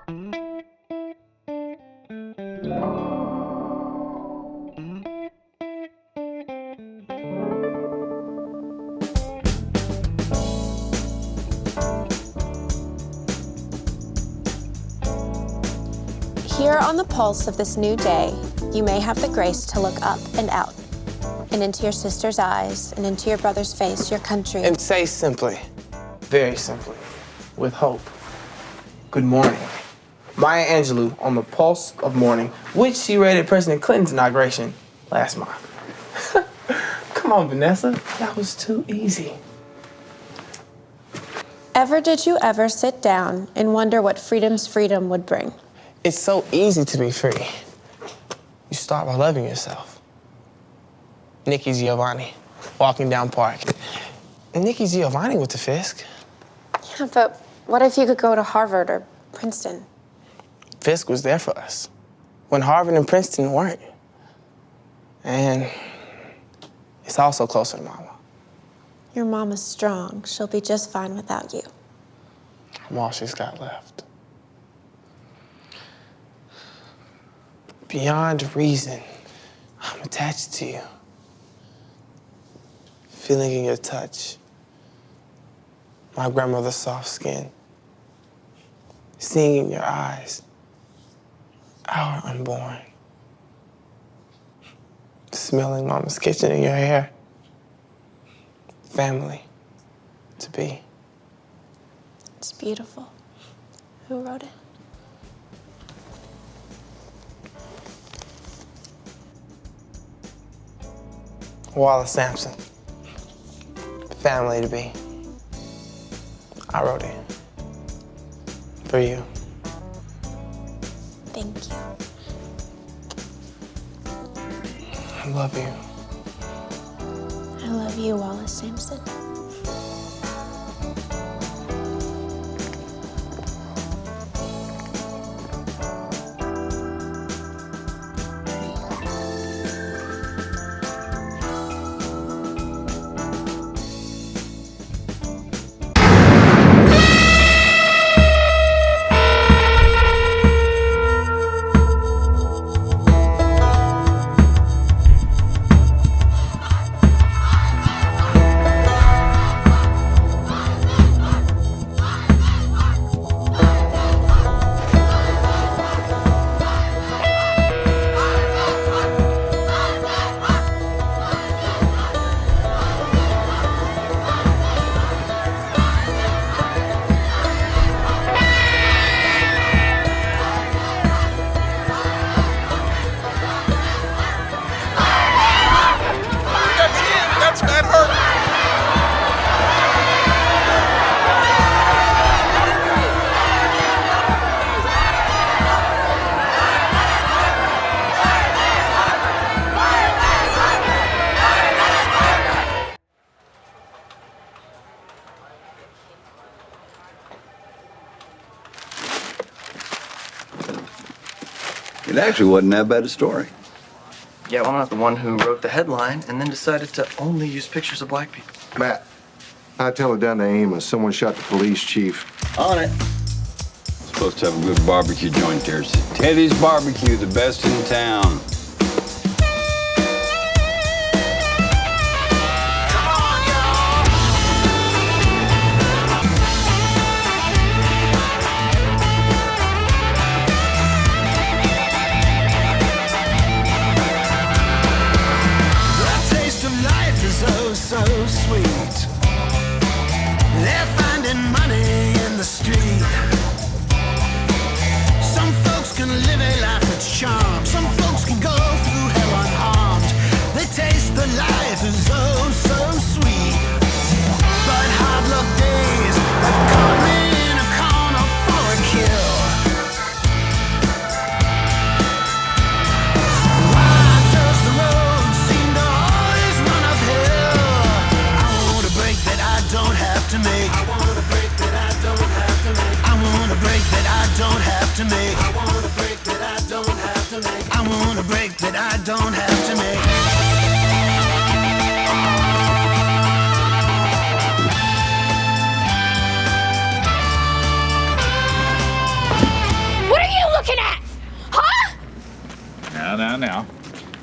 Here on the pulse of this new day, you may have the grace to look up and out, and into your sister's eyes, and into your brother's face, your country. And say simply, very simply, with hope, good morning. Maya Angelou on the pulse of morning, which she read at President Clinton's inauguration last month. Come on, Vanessa, that was too easy. Did you ever sit down and wonder what freedom's freedom would bring? It's so easy to be free. You start by loving yourself. Nikki Giovanni, walking down Park. Nikki Giovanni went to Fisk. Yeah, but what if you could go to Harvard or Princeton? Fisk was there for us when Harvard and Princeton weren't. And it's also closer to Mama. Your mama's strong. She'll be just fine without you. I'm all she's got left. Beyond reason, I'm attached to you. Feeling in your touch, my grandmother's soft skin, seeing in your eyes, our unborn, smelling Mama's kitchen in your hair, family to be. It's beautiful. Who wrote it? Wallace Sampson, family to be. I wrote it for you. Thank you. I love you. I love you, Wallace Sampson. That's Matt Harper. It actually wasn't that bad a story. Yeah, well, I'm not the one who wrote the headline and then decided to only use pictures of black people. Matt, I tell it down to Amos. Someone shot the police chief. On it. Supposed to have a good barbecue joint there. Teddy's Barbecue, the best in town. So sweet. They're finding money in the street. Some folks can live a life that's charmed. Some folks can go through hell unharmed. They taste the life is oh so sweet. But hard luck days have caught me in a corner for a kill. Why does the road seem to always run uphill? Don't have to make. I want a break that I don't have to make. I want a break that I don't have to make. I want a break that I don't have to make. I want a break that I don't have to make. Now.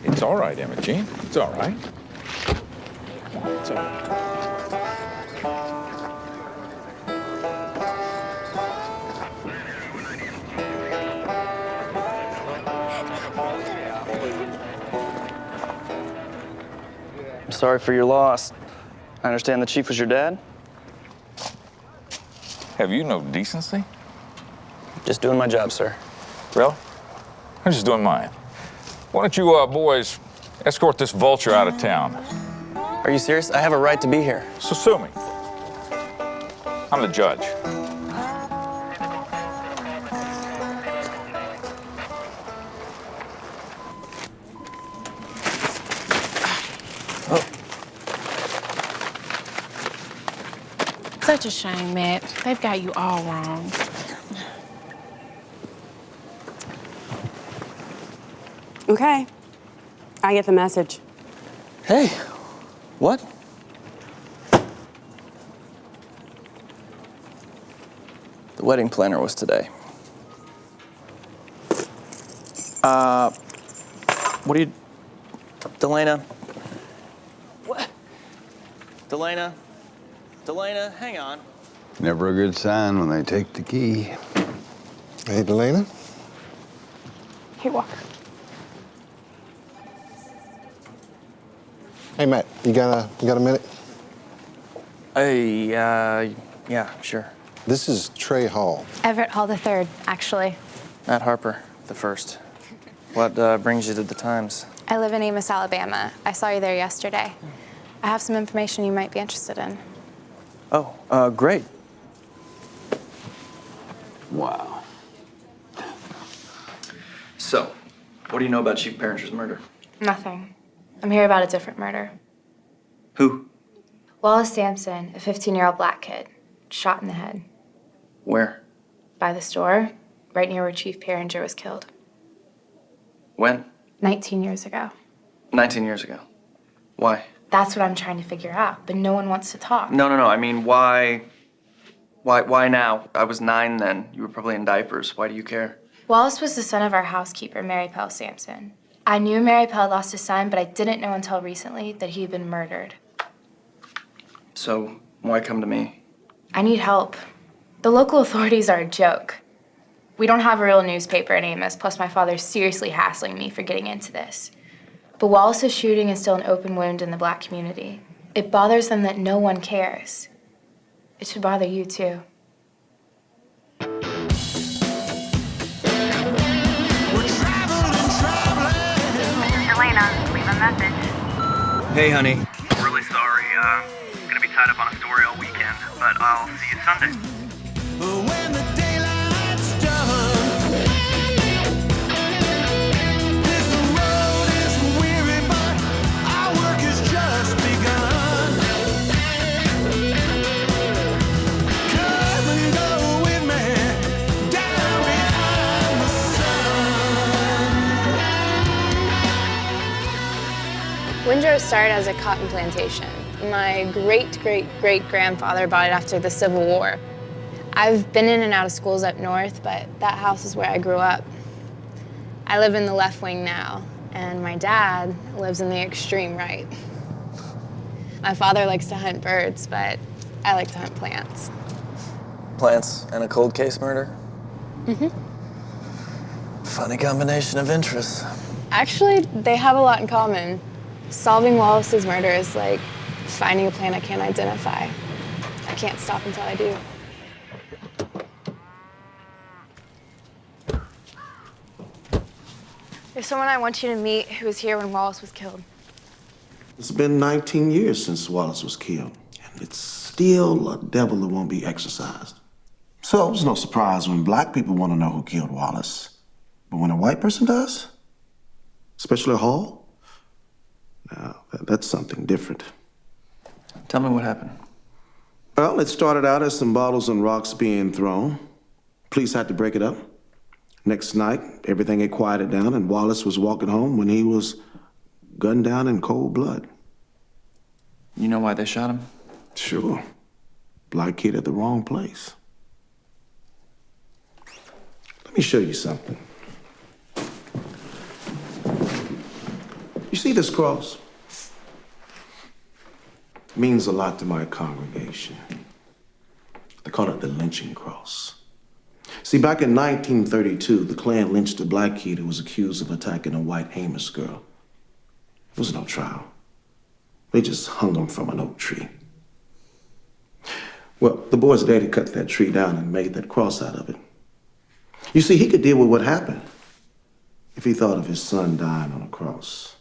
It's all right, Imogene. It's all right. It's all right. I'm sorry for your loss. I understand the chief was your dad? Have you no decency? Just doing my job, sir. Really? I'm just doing mine. Why don't you boys escort this vulture out of town? Are you serious? I have a right to be here. So sue me. I'm the judge. Such a shame, Matt. They've got you all wrong. Okay. I get the message. Hey, what? The wedding planner was today. What are you... Delana? What? Delana, hang on. Never a good sign when they take the key. Hey, Delana? Hey, Walker. Hey, Matt, you got a minute? Hey, yeah, sure. This is Trey Hall. Everett Hall III, actually. Matt Harper, the first. What brings you to the Times? I live in Amos, Alabama. I saw you there yesterday. I have some information you might be interested in. Oh, great. Wow. So, what do you know about Chief Parringer's murder? Nothing. I'm here about a different murder. Who? Wallace Sampson, a 15-year-old black kid, shot in the head. Where? By the store, right near where Chief Parringer was killed. When? 19 years ago. 19 years ago. Why? That's what I'm trying to figure out, but no one wants to talk. No. I mean, why now? I was 9 then. You were probably in diapers. Why do you care? Wallace was the son of our housekeeper, Mary Pell Sampson. I knew Mary Pell lost a son, but I didn't know until recently that he had been murdered. So, why come to me? I need help. The local authorities are a joke. We don't have a real newspaper in Amos, plus my father's seriously hassling me for getting into this. But Wallace's shooting is still an open wound in the black community. It bothers them that no one cares. It should bother you, too. Elena, leave a message. Hey, honey. I'm really sorry. Gonna be tied up on a story all weekend, but I'll see you Sunday. When the daylight's done, this road is weary, but our work has just begun. Come and go with me down behind the sun. Windrow started as a cotton plantation. My great-great-great-grandfather bought it after the Civil War. I've been in and out of schools up north, but that house is where I grew up. I live in the left wing now, and my dad lives in the extreme right. My father likes to hunt birds, but I like to hunt plants. Plants and a cold case murder? Mm-hmm. Funny combination of interests. Actually, they have a lot in common. Solving Wallace's murder is like finding a plant I can't identify. I can't stop until I do. There's someone I want you to meet who was here when Wallace was killed. It's been 19 years since Wallace was killed, and it's still a devil that won't be exorcised. So it's no surprise when black people want to know who killed Wallace. But when a white person does, especially Hall, now that's something different. Tell me what happened. Well, it started out as some bottles and rocks being thrown. Police had to break it up. Next night, everything had quieted down, and Wallace was walking home when he was gunned down in cold blood. You know why they shot him? Sure. Black kid at the wrong place. Let me show you something. You see this cross? It means a lot to my congregation. They call it the lynching cross. See, back in 1932, the Klan lynched a black kid who was accused of attacking a white Amish girl. There was no trial. They just hung him from an oak tree. Well, the boy's daddy cut that tree down and made that cross out of it. You see, he could deal with what happened if he thought of his son dying on a cross.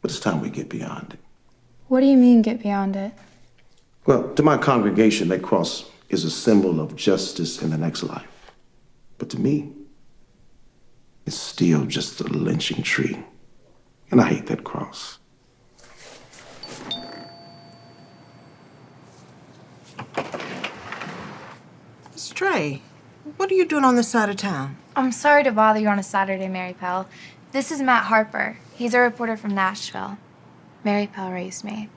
But it's time we get beyond it. What do you mean, get beyond it? Well, to my congregation, that cross is a symbol of justice in the next life. But to me, it's still just a lynching tree. And I hate that cross. Stray, what are you doing on this side of town? I'm sorry to bother you on a Saturday, Mary Pell. This is Matt Harper. He's a reporter from Nashville. Mary Pell raised me.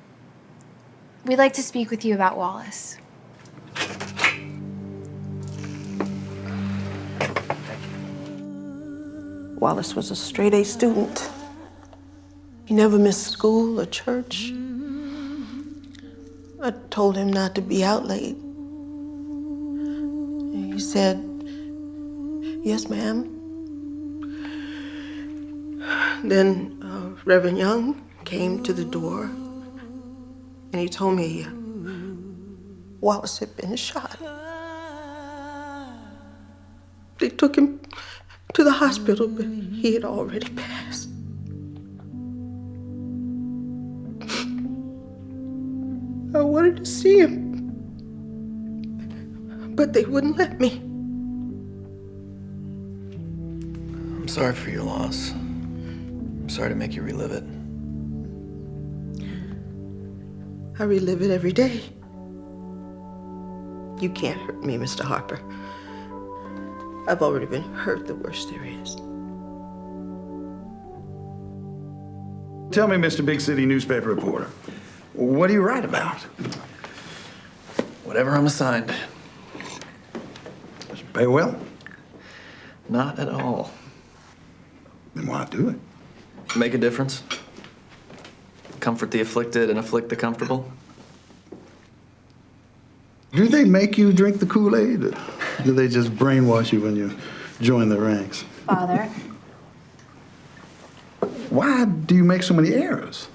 We'd like to speak with you about Wallace. Wallace was a straight-A student. He never missed school or church. I told him not to be out late. He said, "Yes, ma'am." Then Reverend Young came to the door and he told me Wallace had been shot. They took him to the hospital, but he had already passed. I wanted to see him, but they wouldn't let me. I'm sorry for your loss. I'm sorry to make you relive it. I relive it every day. You can't hurt me, Mr. Harper. I've already been hurt the worst there is. Tell me, Mr. Big City newspaper reporter, what do you write about? Whatever I'm assigned. Does it pay well? Not at all. Then why do it? Make a difference. Comfort the afflicted and afflict the comfortable. Do they make you drink the Kool-Aid, or do they just brainwash you when you join the ranks? Father, Why do you make so many errors?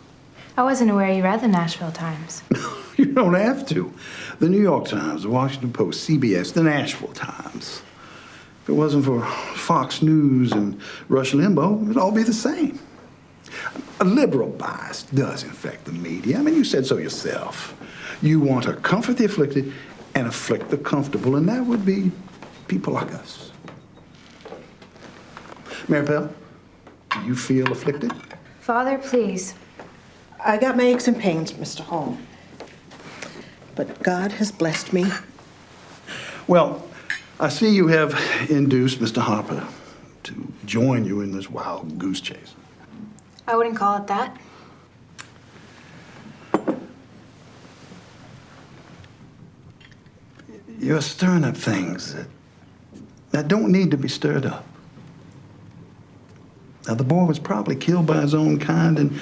I wasn't aware you read the Nashville Times. You don't have to. The New York Times, the Washington Post, CBS, the Nashville Times. If it wasn't for Fox News and Rush Limbaugh, it'd all be the same. A liberal bias does infect the media. I mean, you said so yourself. You want to comfort the afflicted and afflict the comfortable, and that would be people like us. Mary Pell, do you feel afflicted? Father, please. I got my aches and pains, Mr. Hall. But God has blessed me. Well, I see you have induced Mr. Harper to join you in this wild goose chase. I wouldn't call it that. You're stirring up things that don't need to be stirred up. Now, the boy was probably killed by his own kind, and,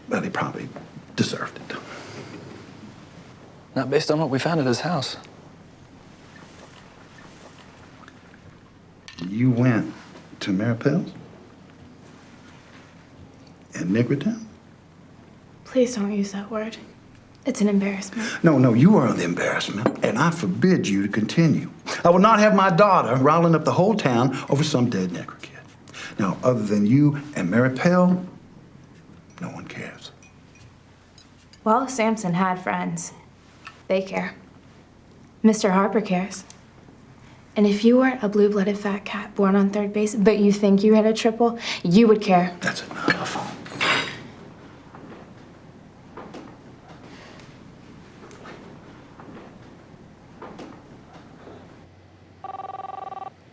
well, he probably deserved it. Not based on what we found at his house. You went to Mary Pell's? In Niggertown? Please don't use that word. It's an embarrassment. No, you are the embarrassment, and I forbid you to continue. I will not have my daughter riling up the whole town over some dead Negro kid. Now, other than you and Mary Pell, no one cares. Well, Samson had friends. They care. Mr. Harper cares. And if you weren't a blue-blooded fat cat born on third base, but you think you hit a triple, you would care. That's enough.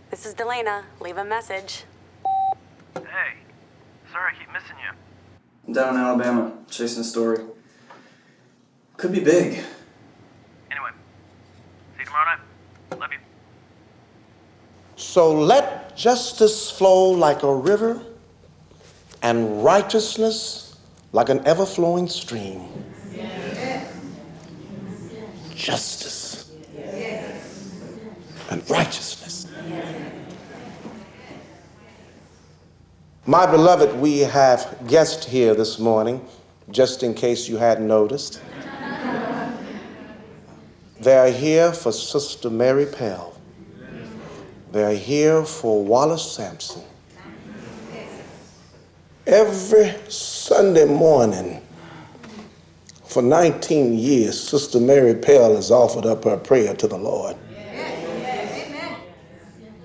This is Delana. Leave a message. Hey, sorry I keep missing you. I'm down in Alabama, chasing a story. Could be big. Anyway, see you tomorrow night. Love you. So let justice flow like a river and righteousness like an ever-flowing stream. Justice and righteousness. My beloved, we have guests here this morning, just in case you hadn't noticed. They are here for Sister Mary Pell. They are here for Wallace Sampson. Every Sunday morning for 19 years, Sister Mary Pell has offered up her prayer to the Lord.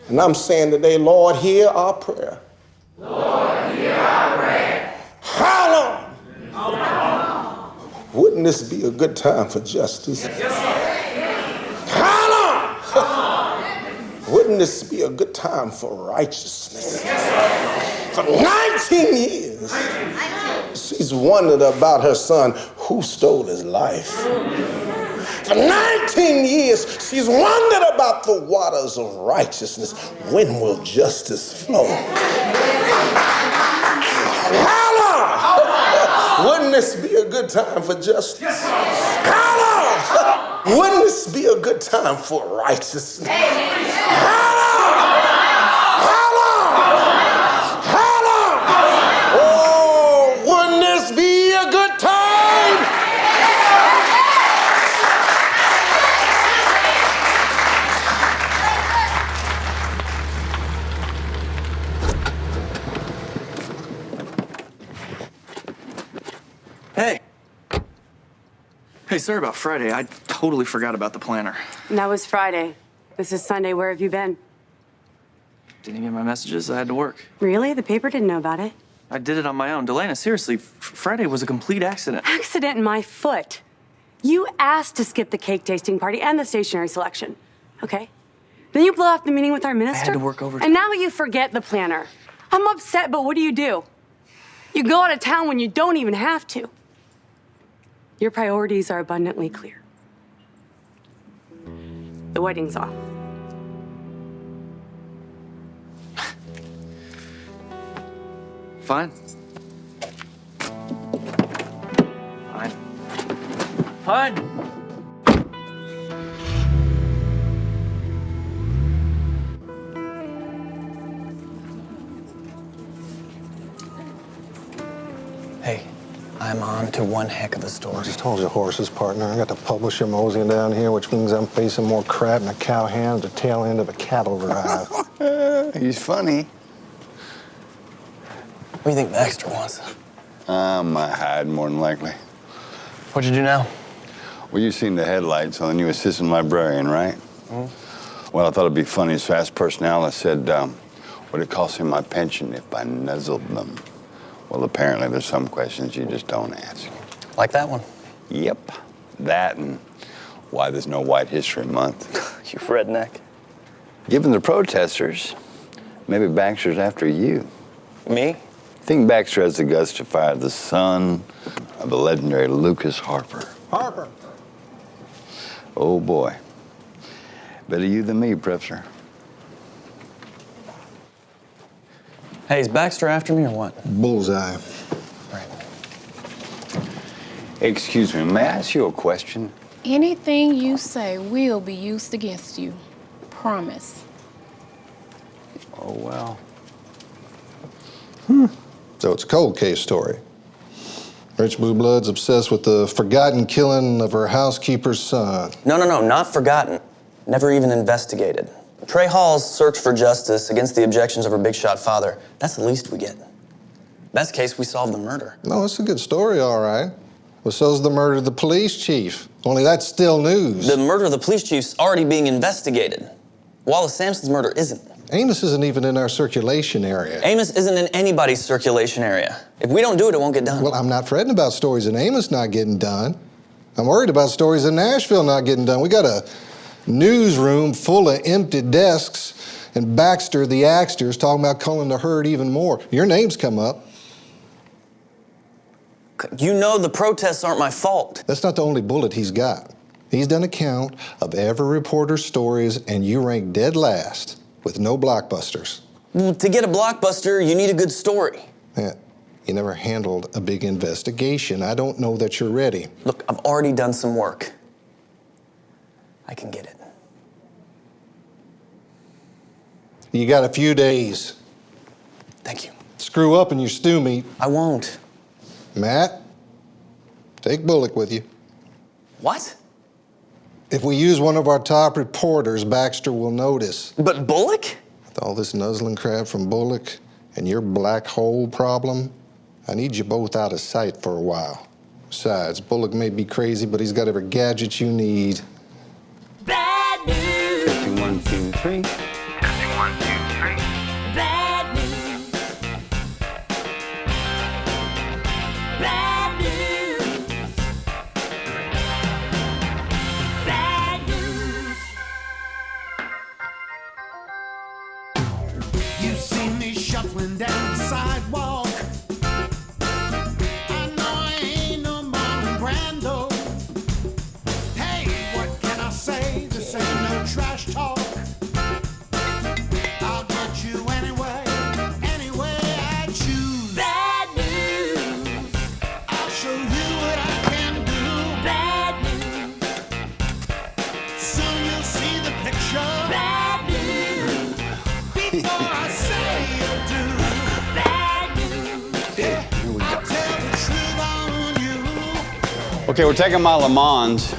And I'm saying today, Lord, hear our prayer. Lord, hear our prayer. How long? Wouldn't this be a good time for justice? How long? Wouldn't this be a good time for righteousness? For 19 years, she's wondered about her son who stole his life. For 19 years, she's wondered about the waters of righteousness. When will justice flow? How long? Wouldn't this be a good time for justice? How long? Wouldn't this be a good time for righteousness? How long? How long? How long? Oh, wouldn't this be a good time? Hey. Hey, sorry about Friday. I totally forgot about the planner. That was Friday. This is Sunday. Where have you been? Didn't get my messages. I had to work. Really? The paper didn't know about it. I did it on my own. Delana, seriously, Friday was a complete accident. Accident in my foot. You asked to skip the cake tasting party and the stationery selection. Okay. Then you blow off the meeting with our minister. I had to work overtime. And now you forget the planner. I'm upset, but what do? You go out of town when you don't even have to. Your priorities are abundantly clear. The wedding's off. Fine. Fine. Fine. Hey, I'm on to one heck of a story. I just told you horses, partner. I got the publisher moseying down here, which means I'm facing more crap than a cow hand at the tail end of a cattle drive. He's funny. What do you think Baxter wants? My hide, more than likely. What'd you do now? Well, you've seen the headlights on the new assistant librarian, right? Mm-hmm. Well, I thought it'd be funny. His fast personality said, would it cost him my pension if I nuzzled them? Well, apparently there's some questions you just don't ask. Like that one? Yep. That and why there's no White History Month. You redneck. Given the protesters, maybe Baxter's after you. Me? Think Baxter has the guts to fire the son of the legendary Lucas Harper. Harper. Oh, boy. Better you than me, Professor. Hey, is Baxter after me or what? Bullseye. Right. Excuse me, may I ask you a question? Anything you say will be used against you. Promise. Oh, well. So it's a cold case story. Rich Blue Blood's obsessed with the forgotten killing of her housekeeper's son. No, not forgotten. Never even investigated. Trey Hall's search for justice against the objections of her big shot father. That's the least we get. Best case, we solve the murder. No, it's a good story, all right. Well, so's the murder of the police chief. Only that's still news. The murder of the police chief's already being investigated. Wallace Sampson's murder isn't. Amos isn't even in our circulation area. Amos isn't in anybody's circulation area. If we don't do it, it won't get done. Well, I'm not fretting about stories in Amos not getting done. I'm worried about stories in Nashville not getting done. We got a newsroom full of empty desks, and Baxter, the Axter, is talking about culling the herd even more. Your name's come up. You know the protests aren't my fault. That's not the only bullet he's got. He's done a count of every reporter's stories, and you rank dead last with no blockbusters. To get a blockbuster, you need a good story. Yeah. You never handled a big investigation. I don't know that you're ready. Look, I've already done some work. I can get it. You got a few days. Thank you. Screw up in your stew meat. I won't. Matt, take Bullock with you. What? If we use one of our top reporters, Baxter will notice. But Bullock? With all this nuzzling crap from Bullock and your black hole problem, I need you both out of sight for a while. Besides, Bullock may be crazy, but he's got every gadget you need. Bad news. Testing 1, 2, 3. Testing 1, 2, 3. Bad news. Bad news. Bad news. You see me shuffling down the sidewalk. I know I ain't no Marlon Brando. Hey, what can I say? This ain't no trash talk. I'll get you anyway, any way I choose. Bad news. I'll show you what I can do. Bad news. Soon you'll see the picture. Bad news. Before I say or do. Bad news. Yeah, I'll tell the truth on you. Okay, we're taking my Le Mans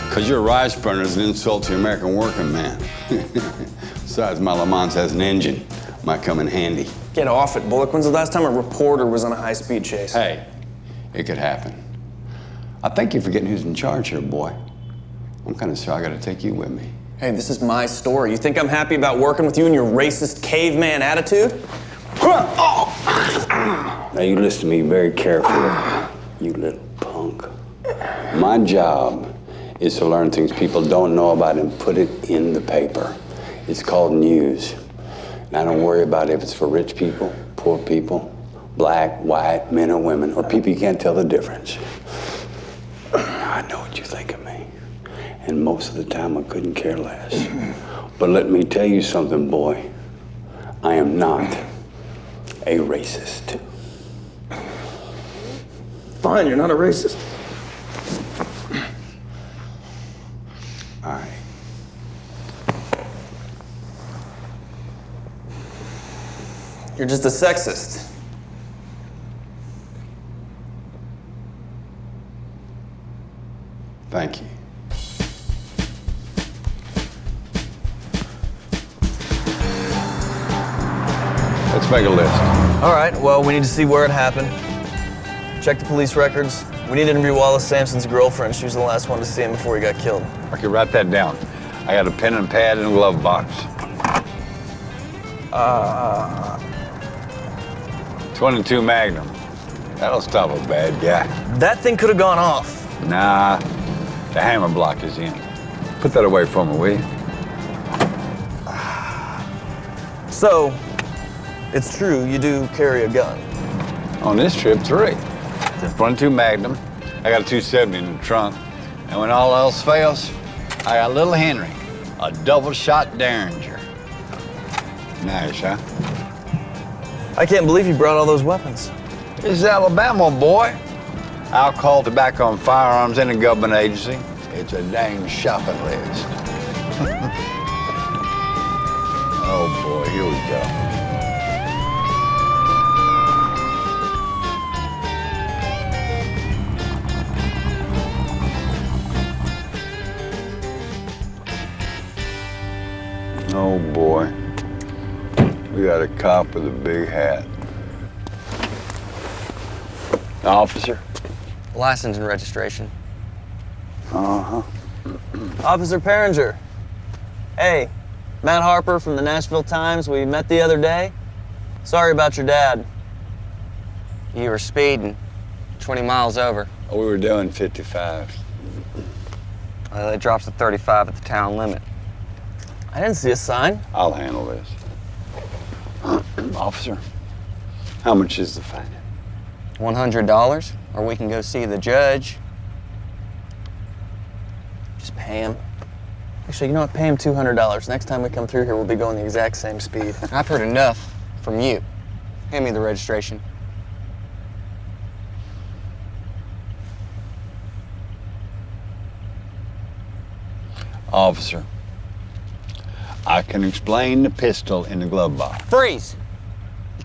because your rice burner is an insult to the American working man. Besides, my Le Mans has an engine. Might come in handy. Get off it, Bullock. When's the last time a reporter was on a high-speed chase? Hey, it could happen. I think you're forgetting who's in charge here, boy. I'm kind of sorry I got to take you with me. Hey, this is my story. You think I'm happy about working with you and your racist caveman attitude? Now you listen to me very carefully, you little punk. My job is to learn things people don't know about and put it in the paper. It's called news. And I don't worry about if it's for rich people, poor people, black, white, men or women, or people you can't tell the difference. I know what you think of me. And most of the time I couldn't care less. But let me tell you something, boy. I am not a racist. Fine, you're not a racist. All right. You're just a sexist. Thank you. Let's make a list. All right, well, we need to see where it happened. Check the police records. We need to interview Wallace Sampson's girlfriend. She was the last one to see him before he got killed. Okay, write that down. I got a pen and pad and a glove box. 22 Magnum. That'll stop a bad guy. That thing could have gone off. Nah, the hammer block is in. Put that away for me, will you? So, it's true, you do carry a gun. On this trip, 3. The 22 Magnum. I got a 270 in the trunk. And when all else fails, I got little Henry, a double-shot Derringer. Nice, huh? I can't believe you brought all those weapons. This is Alabama, boy. Alcohol, tobacco, and firearms in a government agency. It's a dang shopping list. Oh, boy, here we go. Oh, boy. We got a cop with a big hat. Officer? License and registration. Uh-huh. Officer Perringer. Hey, Matt Harper from the Nashville Times. We met the other day. Sorry about your dad. You were speeding 20 miles over. Oh, we were doing 55. Well, it drops to 35 at the town limit. I didn't see a sign. I'll handle this. Officer, how much is the fine? $100, or we can go see the judge. Just pay him. Actually, you know what? Pay him $200. Next time we come through here, we'll be going the exact same speed. I've heard enough from you. Hand me the registration. Officer, I can explain the pistol in the glove box. Freeze!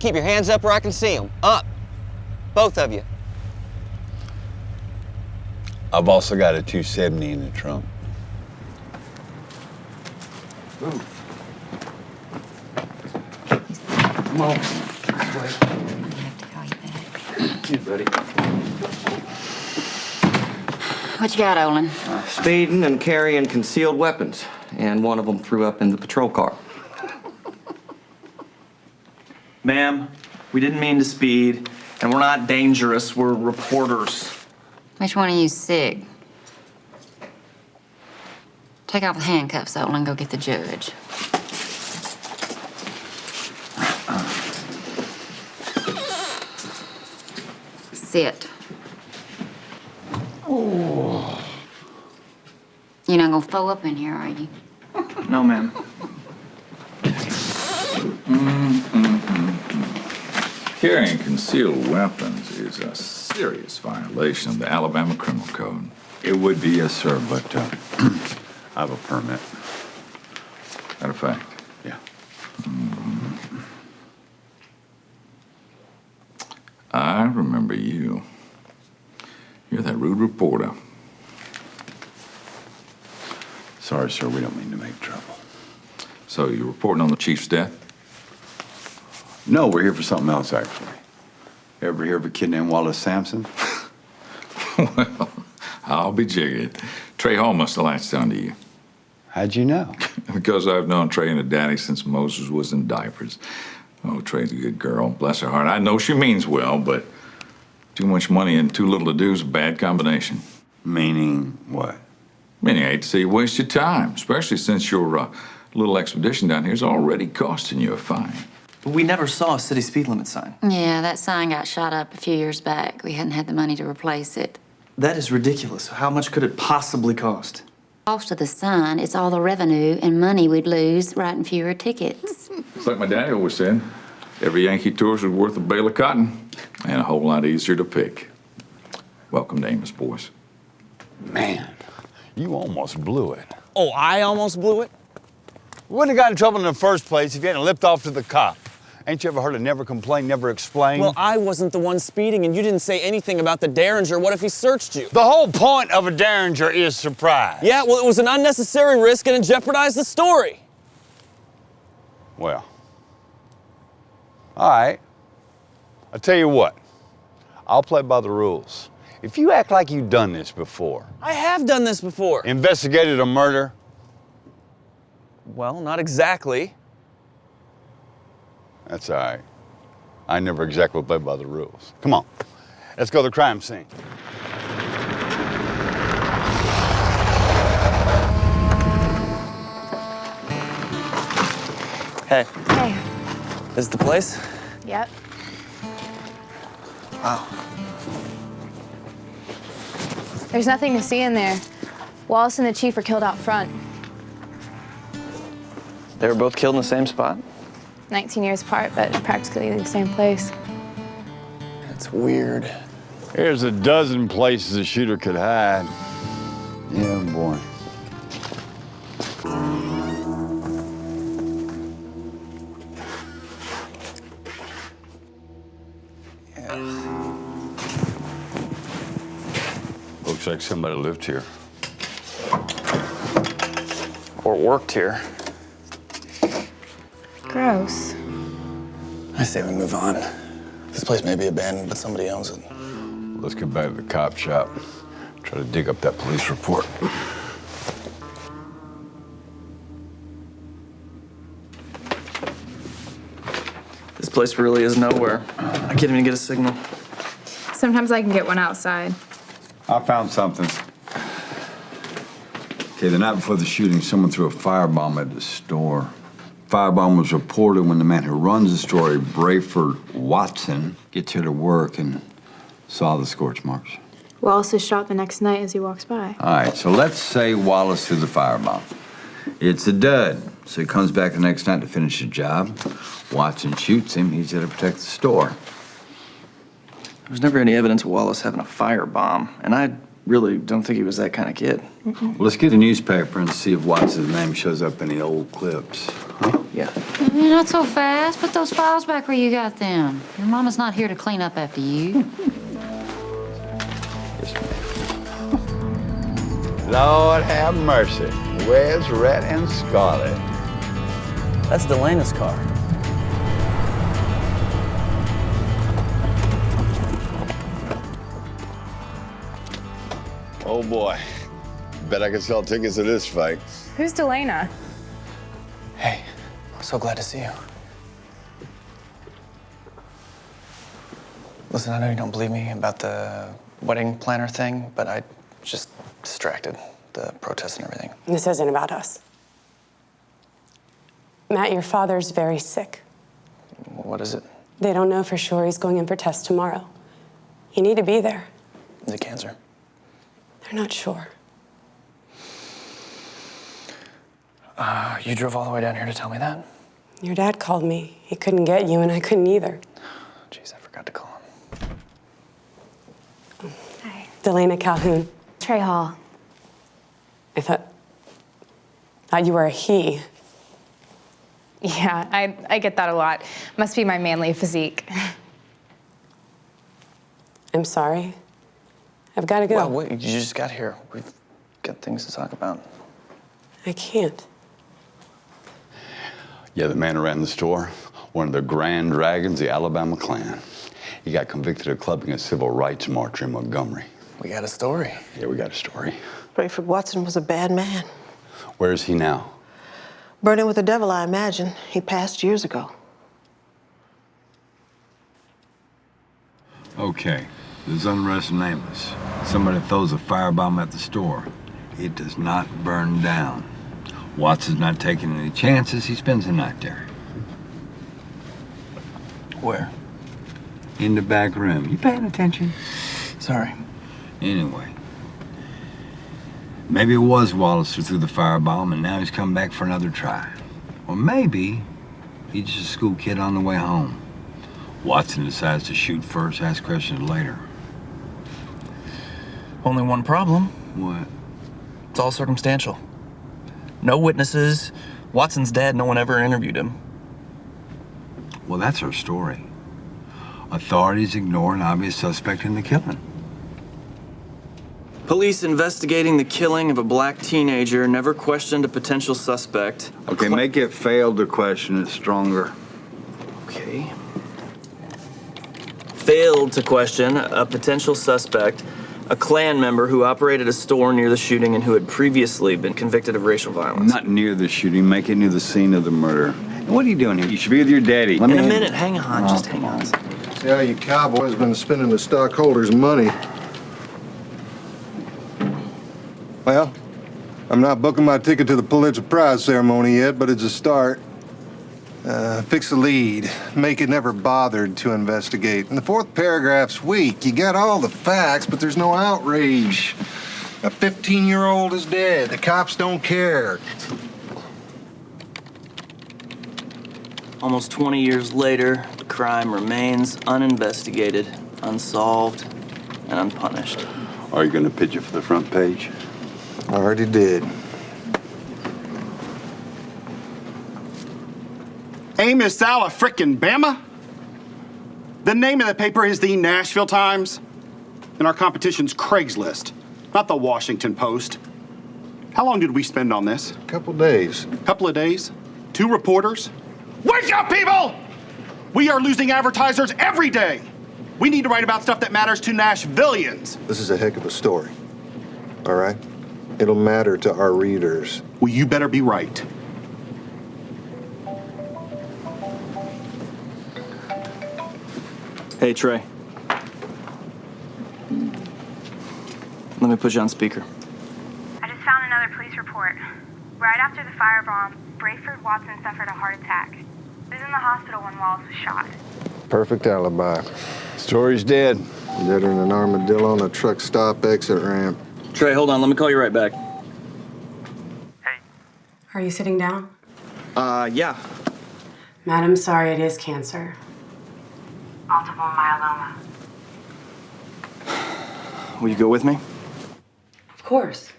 Keep your hands up where I can see them. Up. Both of you. I've also got a 270 in the trunk. Move. Come on. This way. You, buddy. What you got, Olin? Speeding and carrying concealed weapons, and one of them threw up in the patrol car. Ma'am, we didn't mean to speed, and we're not dangerous. We're reporters. Which one of you's sick? Take off the handcuffs, Olin, and go get the judge. Sit. Oh. You're not gonna throw up in here, are you? No, ma'am. Carrying concealed weapons is a serious violation of the Alabama Criminal Code. It would be, yes, sir, but I have a permit. Matter of fact. Yeah. I remember you. You're that rude reporter. Sorry, sir, we don't mean to make trouble. So you're reporting on the chief's death? No, we're here for something else, actually. Ever hear of a kid named Wallace Sampson? Well, I'll be jiggered. Trey Hall must have latched onto you. How'd you know? Because I've known Trey and her daddy since Moses was in diapers. Oh, Trey's a good girl. Bless her heart. I know she means well, but too much money and too little to do is a bad combination. Meaning what? Meaning I hate to see you waste your time, especially since your little expedition down here is already costing you a fine. But we never saw a city speed limit sign. Yeah, that sign got shot up a few years back. We hadn't had the money to replace it. That is ridiculous. How much could it possibly cost? Cost of the sign, it's all the revenue and money we'd lose writing fewer tickets. It's like my daddy always said, every Yankee tourist is worth a bale of cotton and a whole lot easier to pick. Welcome to Amos, boys. Man, you almost blew it. Oh, I almost blew it? We wouldn't have got in trouble in the first place if you hadn't lipped off to the cop. Ain't you ever heard of never complain, never explain? Well, I wasn't the one speeding, and you didn't say anything about the Derringer. What if he searched you? The whole point of a Derringer is surprise. Yeah, well, it was an unnecessary risk, and it jeopardized the story. Well, all right. I'll tell you what. I'll play by the rules. If you act like you've done this before. I have done this before. Investigated a murder. Well, not exactly. That's all right. I never exactly play by the rules. Come on, let's go to the crime scene. Hey. Hey. This is the place? Yep. Wow. There's nothing to see in there. Wallace and the chief were killed out front. They were both killed in the same spot? 19 years apart, but practically the same place. That's weird. There's a dozen places a shooter could hide. Yeah, boy. Looks like somebody lived here. Or worked here. Gross. I say we move on. This place may be abandoned, but somebody owns it. Let's get back to the cop shop. Try to dig up that police report. This place really is nowhere. I can't even get a signal. Sometimes I can get one outside. I found something. Okay, the night before the shooting, someone threw a firebomb at the store. Firebomb was reported when the man who runs the store, Brayford Watson, gets here to work and saw the scorch marks. Wallace is shot the next night as he walks by. All right, so let's say Wallace threw the firebomb. It's a dud, so he comes back the next night to finish the job. Watson shoots him, he's there to protect the store. There was never any evidence of Wallace having a firebomb, and I really don't think he was that kind of kid. Well, let's get a newspaper and see if Watson's name shows up in the old clips. Huh? Yeah. Not so fast. Put those files back where you got them. Your mama's not here to clean up after you. Lord have mercy. Where's Red and Scarlet? That's Delena's car. Oh boy. Bet I can sell tickets to this fight. Who's Delana? Hey, so glad to see you. Listen, I know you don't believe me about the wedding planner thing, but I just distracted, the protests and everything. This isn't about us. Matt, your father's very sick. What is it? They don't know for sure. He's going in for tests tomorrow. You need to be there. Is it cancer? They're not sure. You drove all the way down here to tell me that? Your dad called me. He couldn't get you, and I couldn't either. Jeez, I forgot to call him. Hi. Delana Calhoun. Trey Hall. I thought you were a he. Yeah, I get that a lot. Must be my manly physique. I'm sorry. I've got to go. Well, wait, you just got here. We've got things to talk about. I can't. Yeah, the man who ran the store, one of the Grand Dragons, the Alabama Klan. He got convicted of clubbing a civil rights marcher in Montgomery. We got a story. Yeah, we got a story. Rayford Watson was a bad man. Where is he now? Burning with the devil, I imagine. He passed years ago. Okay, there's unrest in Amos. Somebody throws a firebomb at the store. It does not burn down. Watson's not taking any chances. He spends the night there. Where? In the back room. You paying attention? Sorry. Anyway, maybe it was Wallace who threw the firebomb and now he's come back for another try. Or maybe he's just a school kid on the way home. Watson decides to shoot first, ask questions later. Only one problem. What? It's all circumstantial. No witnesses. Watson's dead. No one ever interviewed him. Well, that's our story. Authorities ignore an obvious suspect in the killing. Police investigating the killing of a black teenager never questioned a potential suspect. Okay, make it fail to question it stronger. Okay. Failed to question a potential suspect, a Klan member who operated a store near the shooting and who had previously been convicted of racial violence. Not near the shooting, make it near the scene of the murder. And what are you doing here? You should be with your daddy. In a minute, hang on, just hang on. See how you cowboys been spending the stockholders' money. Well, I'm not booking my ticket to the Pulitzer Prize ceremony yet, but it's a start. Fix the lead. Make it never bothered to investigate. And the fourth paragraph's weak. You got all the facts, but there's no outrage. A 15-year-old is dead. The cops don't care. Almost 20 years later, the crime remains uninvestigated, unsolved, and unpunished. Are you going to pitch it for the front page? I already did. Amos Alla frickin' Bama? The name of the paper is the Nashville Times, and our competition's Craigslist, not the Washington Post. How long did we spend on this? Couple days. Couple of days? 2 reporters? Wake up, people! We are losing advertisers every day. We need to write about stuff that matters to Nashvillians. This is a heck of a story. All right? It'll matter to our readers. Well, you better be right. Hey, Trey. Let me put you on speaker. I just found another police report. Right after the firebomb, Rayford Watson suffered a heart attack. He was in the hospital when Wallace was shot. Perfect alibi. Story's dead. Deader than an armadillo on a truck stop exit ramp. Trey, hold on. Let me call you right back. Are you sitting down? Yeah. Matt, I'm sorry, it is cancer. Multiple myeloma. Will you go with me? course.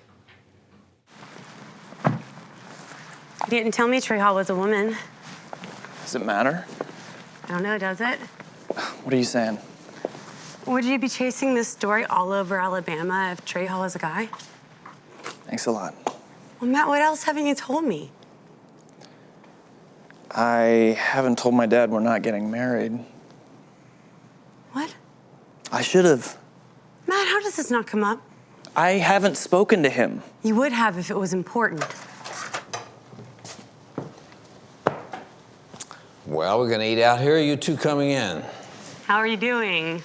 You didn't tell me Trey Hall was a woman. Does it matter? I don't know, does it? What are you saying? Would you be chasing this story all over Alabama if Trey Hall was a guy? Thanks a lot. Well, Matt, what else haven't you told me? I haven't told my dad we're not getting married. What? I should have. Matt, how does this not come up? I haven't spoken to him. You would have if it was important. Well, we're gonna eat out here. Are you two coming in? How are you doing?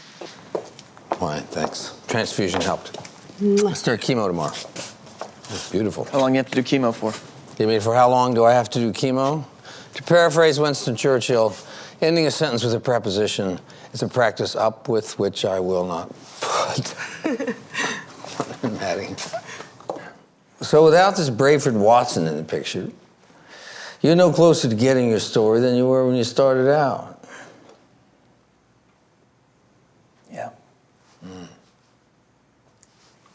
Fine, thanks. Transfusion helped. Let's start chemo tomorrow. It's beautiful. How long do you have to do chemo for? You mean for how long do I have to do chemo? To paraphrase Winston Churchill, ending a sentence with a preposition is a practice up with which I will not put. Maddie. So without this Brayford Watson in the picture, you're no closer to getting your story than you were when you started out. Yeah.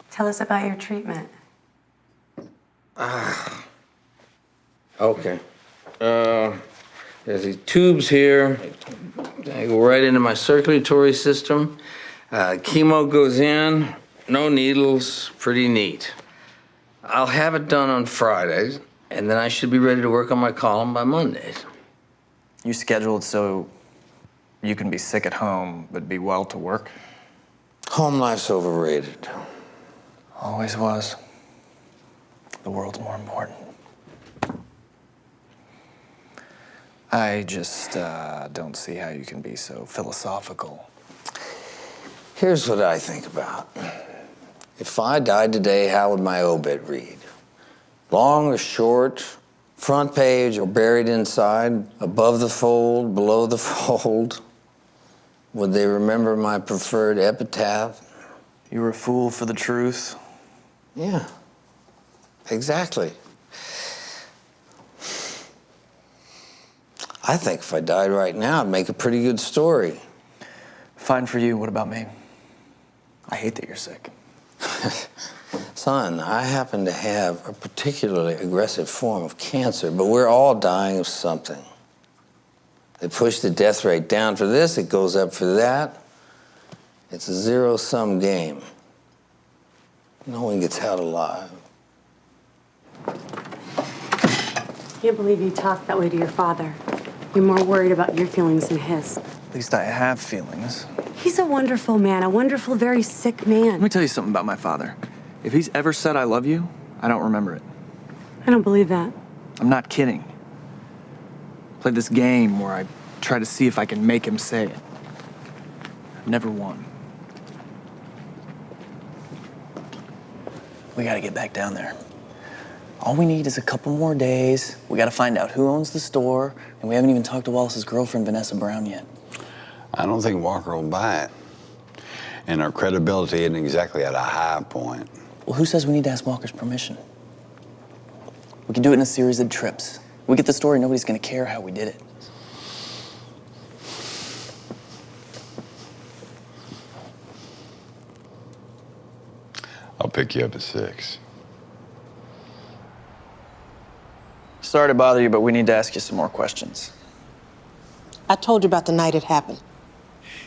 Tell us about your treatment. Okay. There's these tubes here. They go right into my circulatory system. Chemo goes in, no needles, pretty neat. I'll have it done on Fridays, and then I should be ready to work on my column by Mondays. You scheduled so you can be sick at home, but be well to work? Home life's overrated. Always was. The world's more important. I just don't see how you can be so philosophical. Here's what I think about. If I died today, how would my obit read? Long or short, front page or buried inside, above the fold, below the fold? Would they remember my preferred epitaph? You were a fool for the truth. Yeah, exactly. I think if I died right now, I'd make a pretty good story. Fine for you. What about me? I hate that you're sick. Son, I happen to have a particularly aggressive form of cancer, but we're all dying of something. They push the death rate down for this, it goes up for that. It's a zero-sum game. No one gets out alive. Can't believe you talked that way to your father. You're more worried about your feelings than his. At least I have feelings. He's a wonderful man, a wonderful, very sick man. Let me tell you something about my father. If he's ever said I love you, I don't remember it. I don't believe that. I'm not kidding. Played this game where I try to see if I can make him say it. I've never won. We gotta get back down there. All we need is a couple more days. We gotta find out who owns the store, and we haven't even talked to Wallace's girlfriend, Vanessa Brown, yet. I don't think Walker will buy it. And our credibility isn't exactly at a high point. Well, who says we need to ask Walker's permission? We can do it in a series of trips. We get the story, nobody's gonna care how we did it. I'll pick you up at 6. Sorry to bother you, but we need to ask you some more questions. I told you about the night it happened.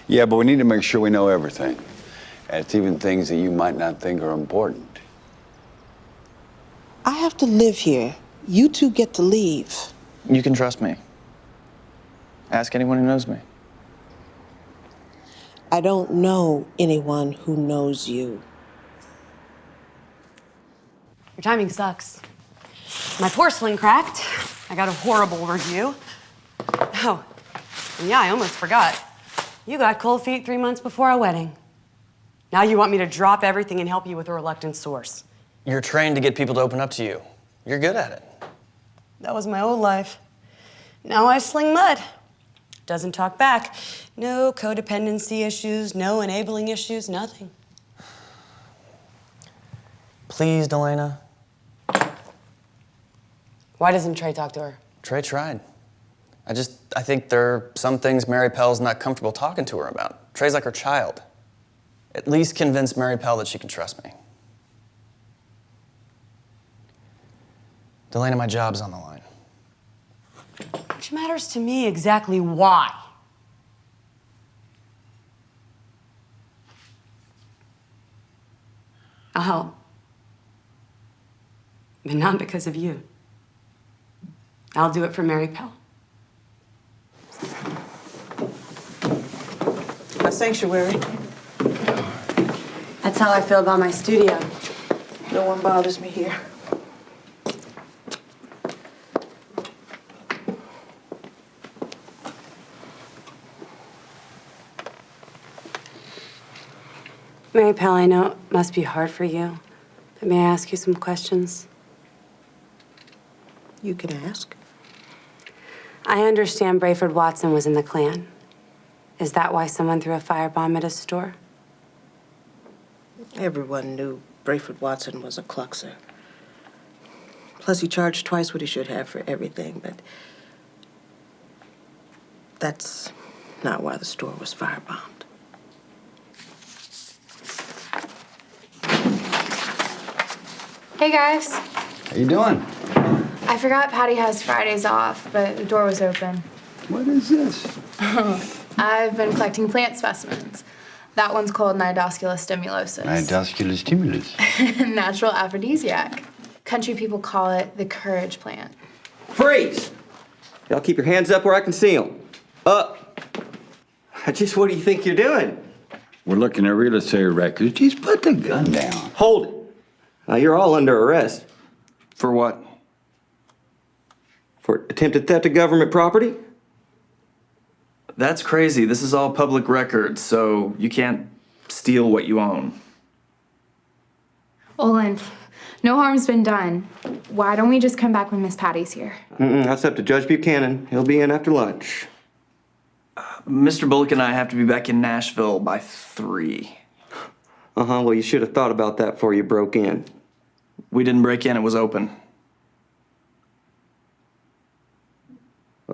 Yeah, but we need to make sure we know everything. And it's even things that you might not think are important. I have to live here. You two get to leave. You can trust me. Ask anyone who knows me. I don't know anyone who knows you. Your timing sucks. My porcelain cracked. I got a horrible review. Oh, and yeah, I almost forgot. You got cold feet 3 months before our wedding. Now you want me to drop everything and help you with a reluctant source. You're trained to get people to open up to you. You're good at it. That was my old life. Now I sling mud. Doesn't talk back. No codependency issues, no enabling issues, nothing. Please, Delana. Why doesn't Trey talk to her? Trey tried. I think there are some things Mary Pell's not comfortable talking to her about. Trey's like her child. At least convince Mary Pell that she can trust me. Delana, my job's on the line. Which matters to me exactly why. I'll help. But not because of you. I'll do it for Mary Pell. A sanctuary. That's how I feel about my studio. No one bothers me here. Mary Pell, I know it must be hard for you, but may I ask you some questions? You can ask. I understand Brayford Watson was in the Klan. Is that why someone threw a firebomb at his store? Everyone knew Brayford Watson was a cluxer. Plus, he charged twice what he should have for everything, but that's not why the store was firebombed. Hey guys. How you doing? I forgot Patty has Fridays off, but the door was open. What is this? I've been collecting plant specimens. That one's called Nidosculus stimulosus. Nidosculus stimulus. Natural aphrodisiac. Country people call it the courage plant. Freeze! Y'all keep your hands up where I can see them. Up. Just what do you think you're doing? We're looking at real estate records. Just put the gun down. Hold it. You're all under arrest. For what? For attempted theft of government property? That's crazy. This is all public record, so you can't steal what you own. Olin, no harm's been done. Why don't we just come back when Miss Patty's here? That's up to Judge Buchanan. He'll be in after lunch. Mr. Bullock and I have to be back in Nashville by 3. Well, you should have thought about that before you broke in. We didn't break in, it was open.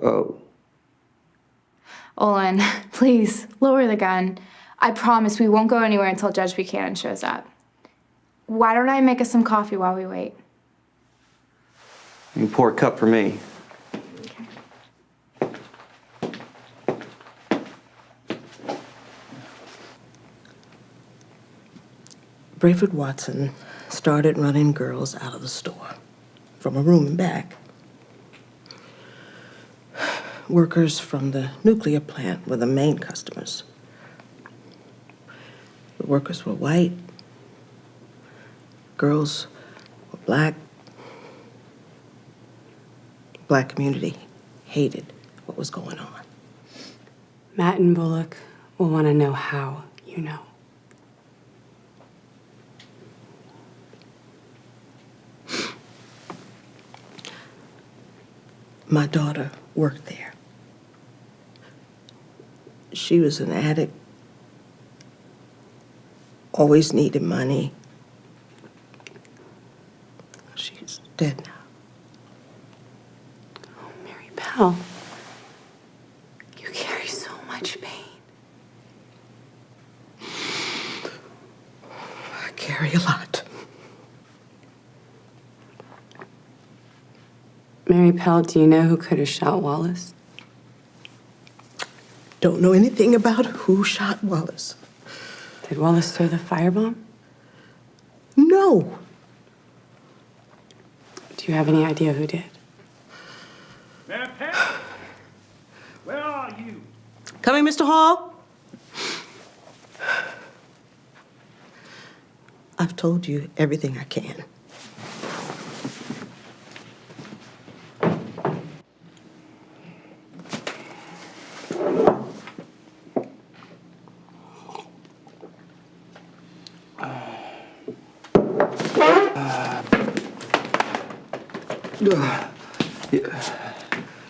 Oh. Olin, please, lower the gun. I promise we won't go anywhere until Judge Buchanan shows up. Why don't I make us some coffee while we wait? You can pour a cup for me. Brayford Watson started running girls out of the store from a room in back. Workers from the nuclear plant were the main customers. The workers were white. Girls were black. The black community hated what was going on. Matt and Bullock will want to know how you know. My daughter worked there. She was an addict, always needed money. She's dead now. Oh, Mary Pell, you carry so much pain. I carry a lot. Mary Pell, do you know who could have shot Wallace? Don't know anything about who shot Wallace. Did Wallace throw the firebomb? No. Do you have any idea who did? Matt Harper, where are you? Coming, Mr. Hall? I've told you everything I can.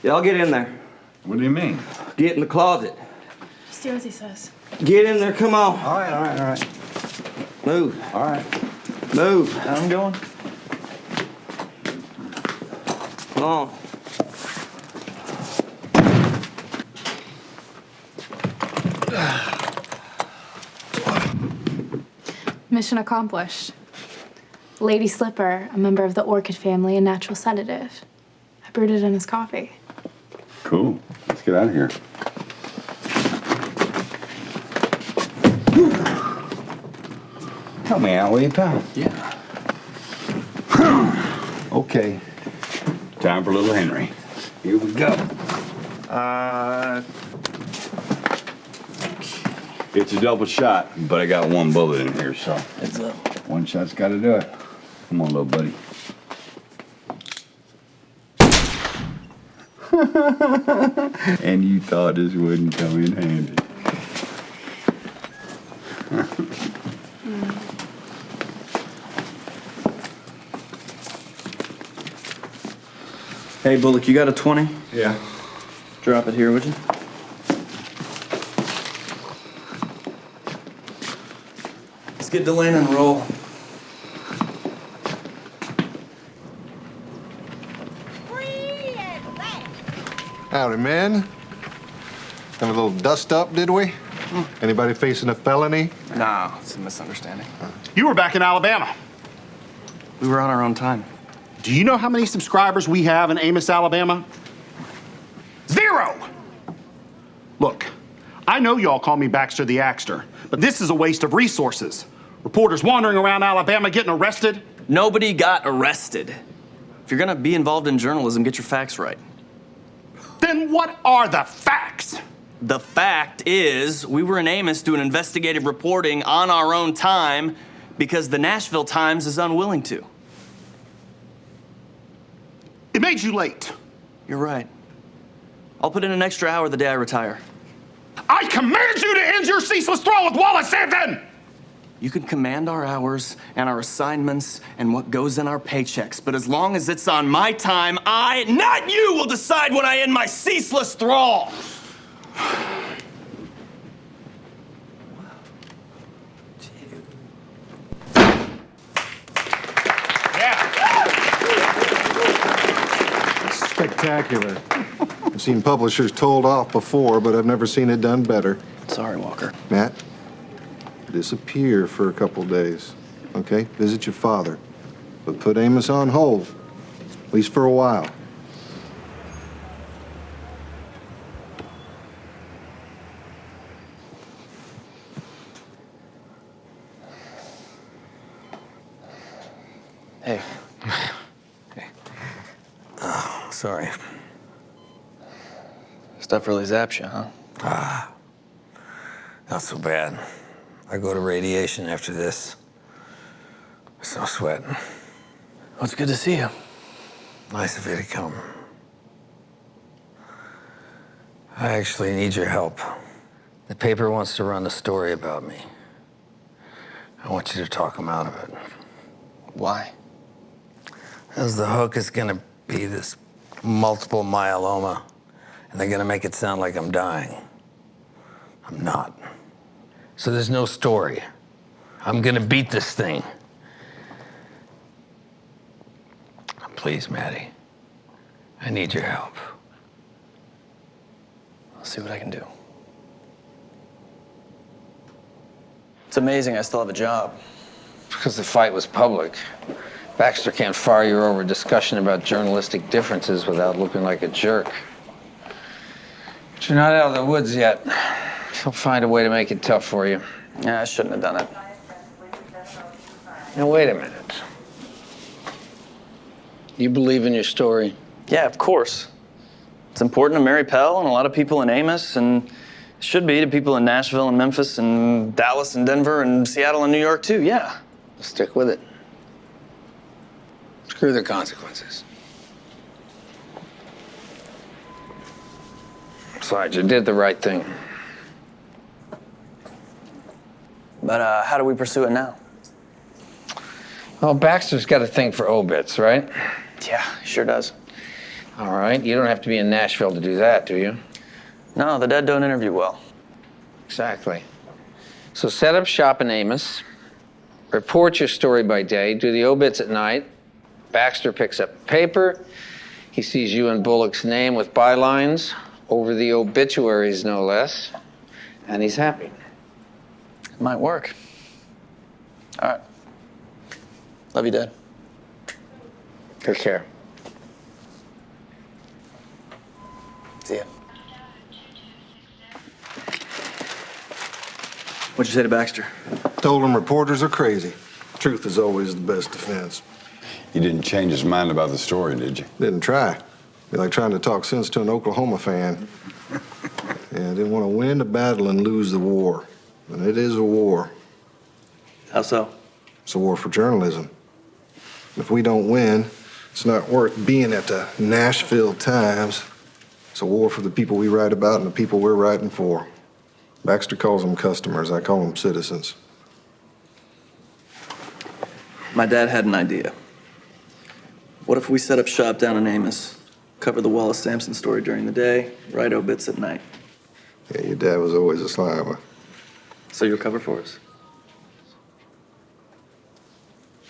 Y'all get in there. What do you mean? Get in the closet. Just do as he says. Get in there, come on. All right. Move. All right. Move. I'm going. Come on. Mission accomplished. Lady Slipper, a member of the orchid family, a natural sedative. I brewed it in his coffee. Cool. Let's get out of here. Help me out, will you, pal? Yeah. Okay. Time for little Henry. Here we go. It's a double shot, but I got one bullet in here, so. It's up. One shot's got to do it. Come on, little buddy. And you thought this wouldn't come in handy. Hey, Bullock, you got a 20? Yeah. Drop it here, would you? Let's get Delane and roll. Howdy, man. Have a little dust up, did we? Anybody facing a felony? Nah, it's a misunderstanding. You were back in Alabama. We were on our own time. Do you know how many subscribers we have in Amos, Alabama? 0! Look, I know y'all call me Baxter the Axter, but this is a waste of resources. Reporters wandering around Alabama getting arrested. Nobody got arrested. If you're gonna be involved in journalism, get your facts right. Then what are the facts? The fact is, we were in Amos doing investigative reporting on our own time because the Nashville Times is unwilling to. It made you late. You're right. I'll put in an extra hour the day I retire. I command you to end your ceaseless thrall with Wallace Sampson! You can command our hours and our assignments and what goes in our paychecks, but as long as it's on my time, I, not you, will decide when I end my ceaseless thrall. Spectacular. I've seen publishers told off before, but I've never seen it done better. Sorry, Walker. Matt, disappear for a couple days, okay? Visit your father. But put Amos on hold, at least for a while. Hey. Oh, sorry. Stuff really zaps you, huh? Ah, not so bad. I go to radiation after this. There's no sweat. Well, it's good to see you. Nice of you to come. I actually need your help. The paper wants to run a story about me. I want you to talk them out of it. Why? As the hook is gonna be this multiple myeloma, and they're gonna make it sound like I'm dying. I'm not. So there's no story. I'm gonna beat this thing. Please, Maddie. I need your help. I'll see what I can do. It's amazing I still have a job. Because the fight was public. Baxter can't fire you over discussion about journalistic differences without looking like a jerk. But you're not out of the woods yet. He'll find a way to make it tough for you. Yeah, I shouldn't have done it. Now, wait a minute. You believe in your story? Yeah, of course. It's important to Mary Pell and a lot of people in Amos, and it should be to people in Nashville and Memphis and Dallas and Denver and Seattle and New York, too, yeah. Stick with it. Screw the consequences. Besides, you did the right thing. But how do we pursue it now? Well, Baxter's got a thing for obits, right? Yeah, sure does. All right, you don't have to be in Nashville to do that, do you? No, the dead don't interview well. Exactly. So set up shop in Amos, report your story by day, do the obits at night. Baxter picks up paper. He sees you and Bullock's name with bylines, over the obituaries no less, and he's happy. It might work. All right. Love you, Dad. Take care. See ya. What'd you say to Baxter? Told him reporters are crazy. Truth is always the best defense. He didn't change his mind about the story, did you? Didn't try. Be like trying to talk sense to an Oklahoma fan. Yeah, didn't want to win the battle and lose the war. And it is a war. How so? It's a war for journalism. If we don't win, it's not worth being at the Nashville Times. It's a war for the people we write about and the people we're writing for. Baxter calls them customers. I call them citizens. My dad had an idea. What if we set up shop down in Amos, cover the Wallace Sampson story during the day, write obits at night? Yeah, your dad was always a sly one. So you'll cover for us?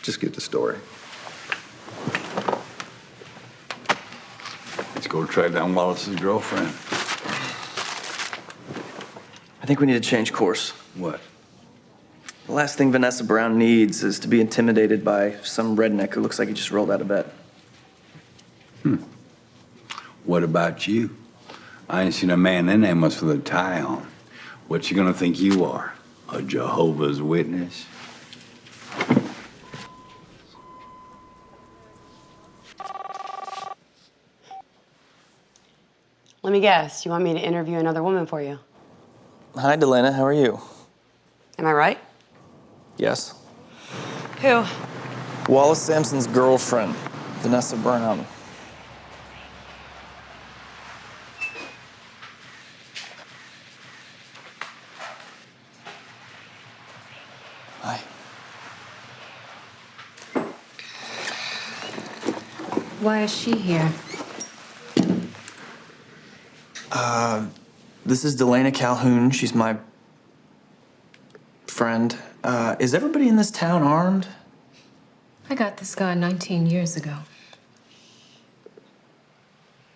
Just get the story. Let's go track down Wallace's girlfriend. I think we need to change course. What? The last thing Vanessa Brown needs is to be intimidated by some redneck who looks like he just rolled out of bed. What about you? I ain't seen a man in Amos with a tie on. What you gonna think you are? A Jehovah's Witness? Let me guess, you want me to interview another woman for you? Hi, Delana. How are you? Am I right? Yes. Who? Wallace Sampson's girlfriend, Vanessa Brown. Hi. Why is she here? This is Delana Calhoun. She's my friend. Is everybody in this town armed? I got this guy 19 years ago.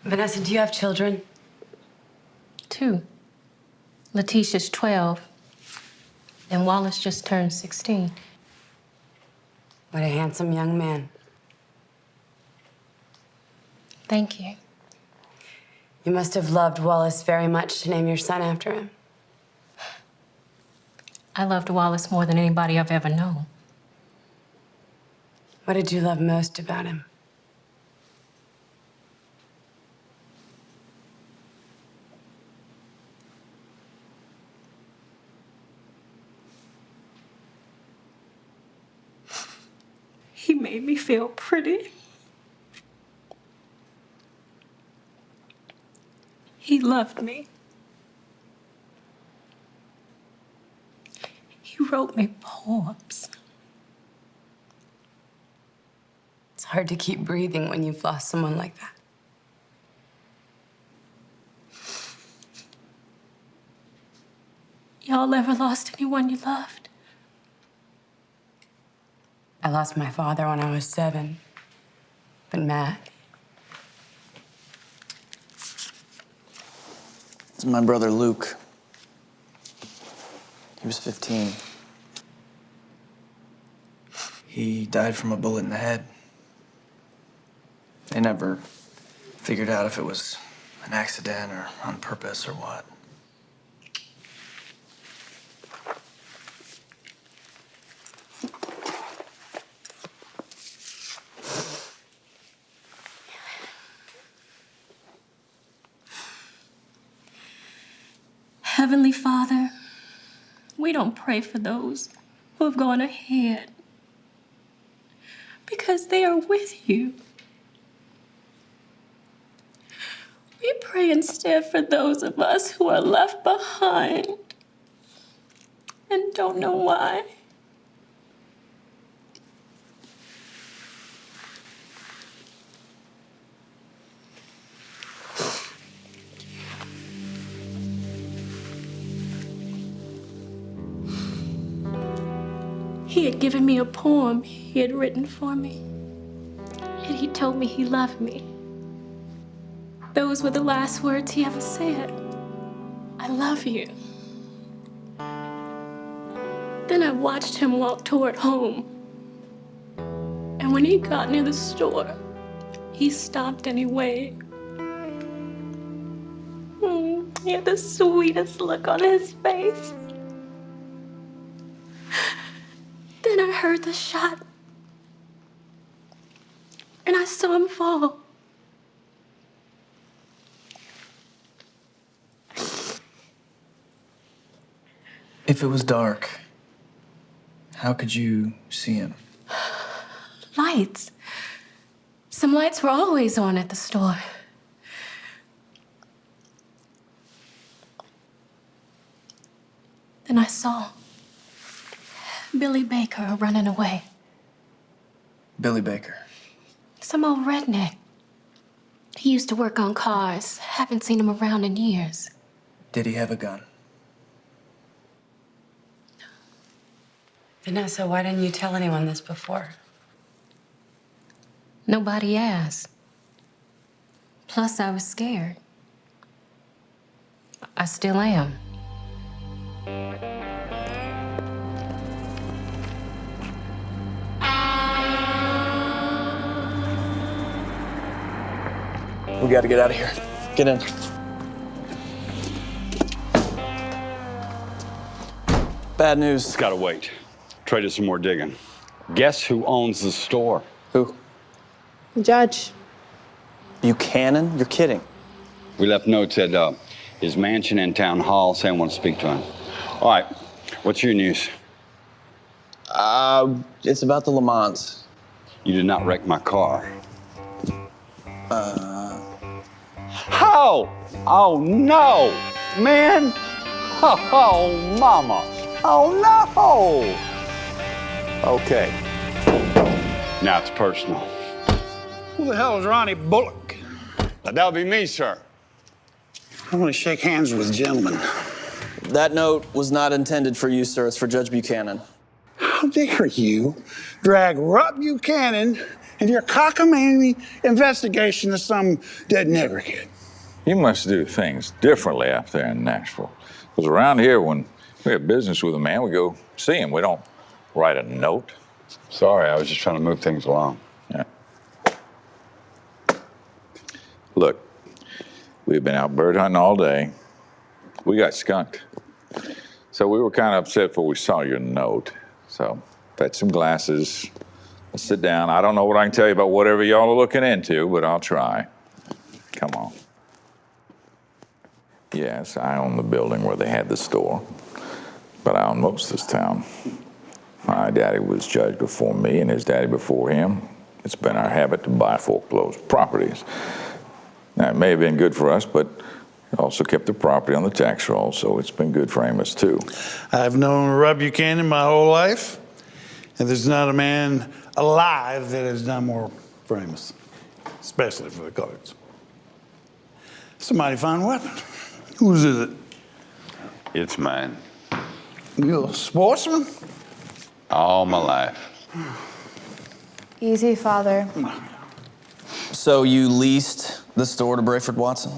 Vanessa, do you have children? 2. Letitia's 12. And Wallace just turned 16. What a handsome young man. Thank you. You must have loved Wallace very much to name your son after him. I loved Wallace more than anybody I've ever known. What did you love most about him? He made me feel pretty. He loved me. He wrote me poems. It's hard to keep breathing when you've lost someone like that. Y'all ever lost anyone you loved? I lost my father when I was 7. But Matt, This is my brother Luke. He was 15. He died from a bullet in the head. They never figured out if it was an accident or on purpose or what. Heavenly Father, we don't pray for those who have gone ahead because they are with you. We pray instead for those of us who are left behind and don't know why. He had given me a poem he had written for me, and he told me he loved me. Those were the last words he ever said. I love you. Then I watched him walk toward home. when he got near the store, he stopped and he waved. He had the sweetest look on his face. Then I heard the shot, and I saw him fall. If it was dark, how could you see him? Lights. Some lights were always on at the store. Then I saw Billy Baker running away. Billy Baker. Some old redneck. He used to work on cars. Haven't seen him around in years. Did he have a gun? Vanessa, why didn't you tell anyone this before? Nobody asked. Plus, I was scared. I still am. We gotta get out of here. Get in. Bad news. It's gotta wait. Trey did some more digging. Guess who owns the store? Who? Judge. Buchanan? You're kidding. We left notes at his mansion and town hall saying I want to speak to him. All right, what's your news? It's about the Le Mans. You did not wreck my car. How? Oh, no, man. Oh, mama. Oh, no. Okay. Now it's personal. Who the hell is Ronnie Bullock? That would be me, sir. I want to shake hands with gentlemen. That note was not intended for you, sir. It's for Judge Buchanan. How dare you drag Rob Buchanan into your cockamamie investigation of some dead nigger kid? You must do things differently out there in Nashville. Because around here, when we have business with a man, we go see him. We don't write a note. Sorry, I was just trying to move things along. Yeah. Look, we've been out bird hunting all day. We got skunked. So we were kind of upset before we saw your note. So fetch some glasses. Let's sit down. I don't know what I can tell you about whatever y'all are looking into, but I'll try. Come on. Yes, I own the building where they had the store, but I own most of this town. My daddy was judge before me and his daddy before him. It's been our habit to buy foreclosed properties. Now, it may have been good for us, but it also kept the property on the tax roll, so it's been good for Amos, too. I've known Rob Buchanan my whole life, and there's not a man alive that has done more for Amos, especially for the coloreds. Somebody found a weapon. Whose is it? It's mine. You a sportsman? All my life. Easy, Father. So you leased the store to Brayford Watson?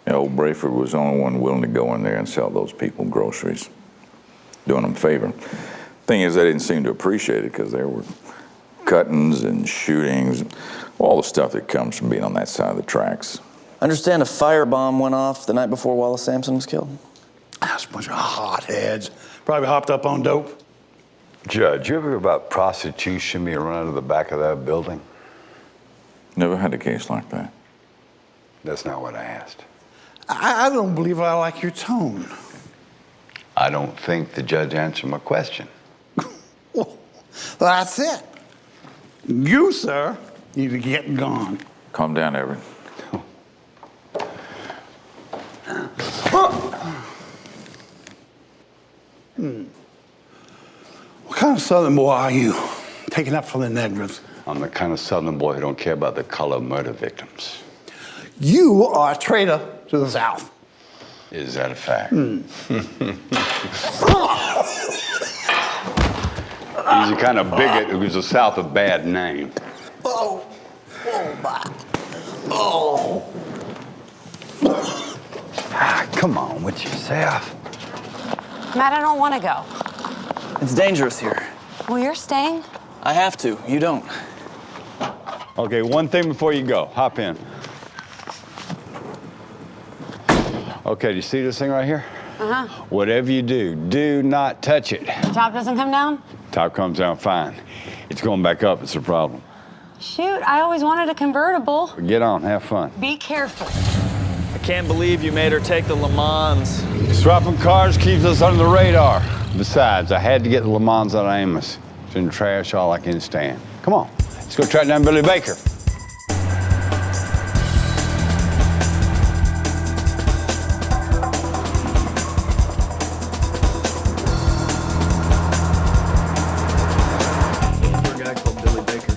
Yeah, old Brayford was the only one willing to go in there and sell those people groceries, doing them a favor. Thing is, they didn't seem to appreciate it because there were cuttings and shootings, all the stuff that comes from being on that side of the tracks. I understand a firebomb went off the night before Wallace Sampson was killed. That's a bunch of hotheads. Probably hopped up on dope. Judge, you ever hear about prostitution being run out of the back of that building? Never had a case like that. That's not what I asked. I don't believe I like your tone. I don't think the judge answered my question. Well, that's it. You, sir, need to get gone. Calm down, Everett. What kind of Southern boy are you? Taking up for the Negros. I'm the kind of Southern boy who don't care about the color of murder victims. You are a traitor to the South. Is that a fact? He's the kind of bigot who gives the South a bad name. Oh, oh my. Oh. Come on with yourself. Matt, I don't want to go. It's dangerous here. Well, you're staying. I have to. You don't. Okay, one thing before you go. Hop in. Okay, do you see this thing right here? Uh-huh. Whatever you do, do not touch it. The top doesn't come down? Top comes down fine. It's going back up, it's a problem. Shoot, I always wanted a convertible. Get on, have fun. Be careful. I can't believe you made her take the Le Mans. Swapping cars keeps us under the radar. Besides, I had to get the Le Mans out of Amos. It's in the trash, all I can stand. Come on, let's go track down Billy Baker. A guy called Billy Baker.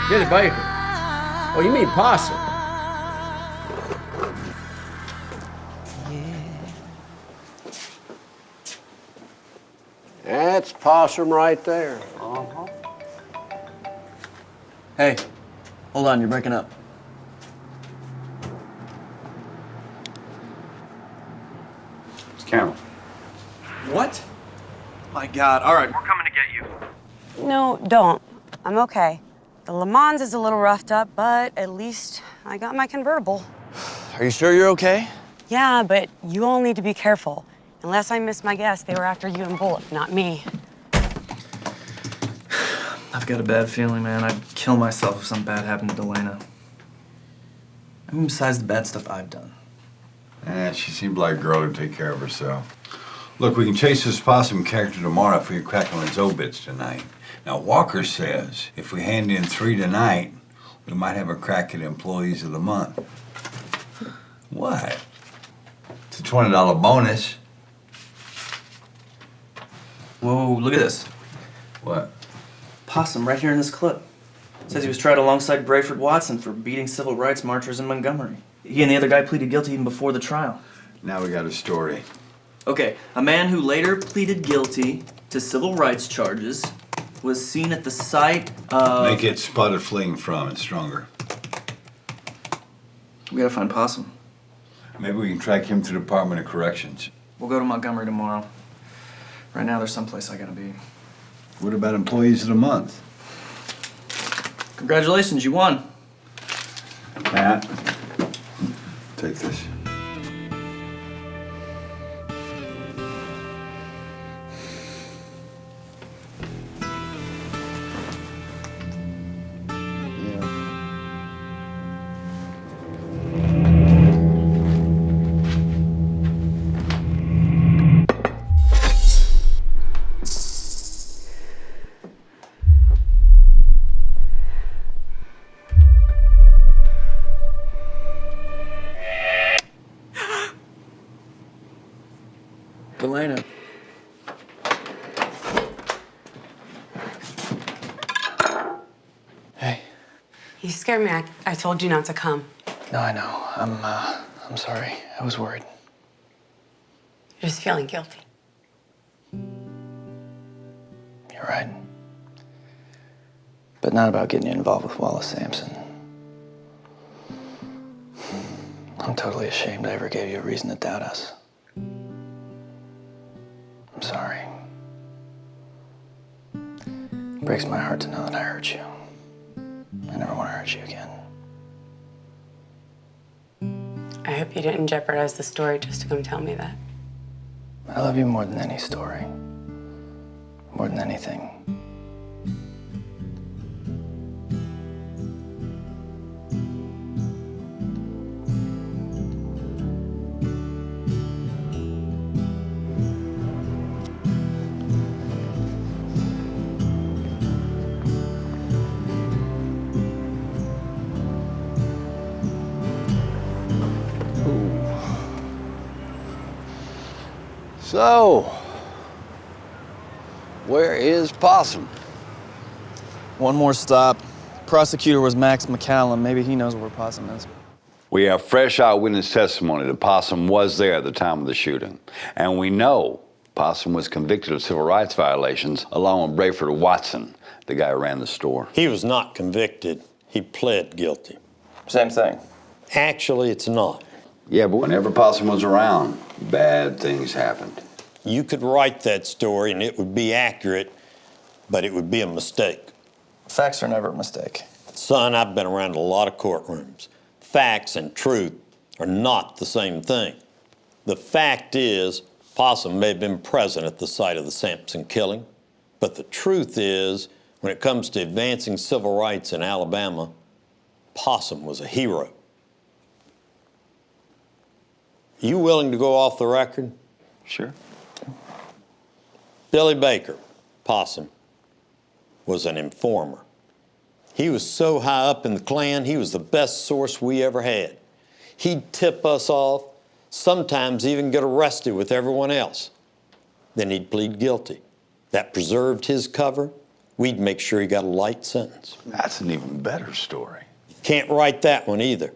Billy Baker. Oh, you mean Possum? That's Possum right there. Hey, hold on, you're breaking up. It's Campbell. What? My God, all right. We're coming to get you. No, don't. I'm okay. The Le Mans is a little roughed up, but at least I got my convertible. Are you sure you're okay? Yeah, but you all need to be careful. Unless I miss my guess, they were after you and Bullock, not me. I've got a bad feeling, man. I'd kill myself if something bad happened to Delana. I mean, besides the bad stuff I've done. She seemed like a girl to take care of herself. Look, we can chase this Possum character tomorrow if we crack on his obits tonight. Now, Walker says if we hand in 3 tonight, we might have a crack at Employees of the Month. What? It's a $20 bonus. Whoa, look at this. What? Possum, right here in this clip. Says he was tried alongside Brayford Watson for beating civil rights marchers in Montgomery. He and the other guy pleaded guilty even before the trial. Now we got a story. Okay, a man who later pleaded guilty to civil rights charges was seen at the site of... Make it spotted fleeing from and stronger. We gotta find Possum. Maybe we can track him to the Department of Corrections. We'll go to Montgomery tomorrow. Right now, there's someplace I gotta be. What about Employees of the Month? Congratulations, you won. Matt, take this. Delana. Hey. You scared me. I told you not to come. No, I know. I'm sorry. I was worried. You're just feeling guilty. You're right. But not about getting you involved with Wallace Sampson. I'm totally ashamed I ever gave you a reason to doubt us. I'm sorry. It breaks my heart to know that I hurt you. I never want to hurt you again. I hope you didn't jeopardize the story just to come tell me that. I love you more than any story. More than anything. So, where is Possum? One more stop. Prosecutor was Max McCallum. Maybe he knows where Possum is. We have fresh eyewitness testimony that Possum was there at the time of the shooting. And we know Possum was convicted of civil rights violations along with Brayford Watson, the guy who ran the store. He was not convicted. He pled guilty. Same thing. Actually, it's not. Yeah, but whenever Possum was around, bad things happened. You could write that story and it would be accurate, but it would be a mistake. Facts are never a mistake. Son, I've been around a lot of courtrooms. Facts and truth are not the same thing. The fact is, Possum may have been present at the site of the Sampson killing, but the truth is, when it comes to advancing civil rights in Alabama, Possum was a hero. You willing to go off the record? Sure. Billy Baker, Possum, was an informer. He was so high up in the Klan, he was the best source we ever had. He'd tip us off, sometimes even get arrested with everyone else. Then he'd plead guilty. That preserved his cover. We'd make sure he got a light sentence. That's an even better story. Can't write that one either.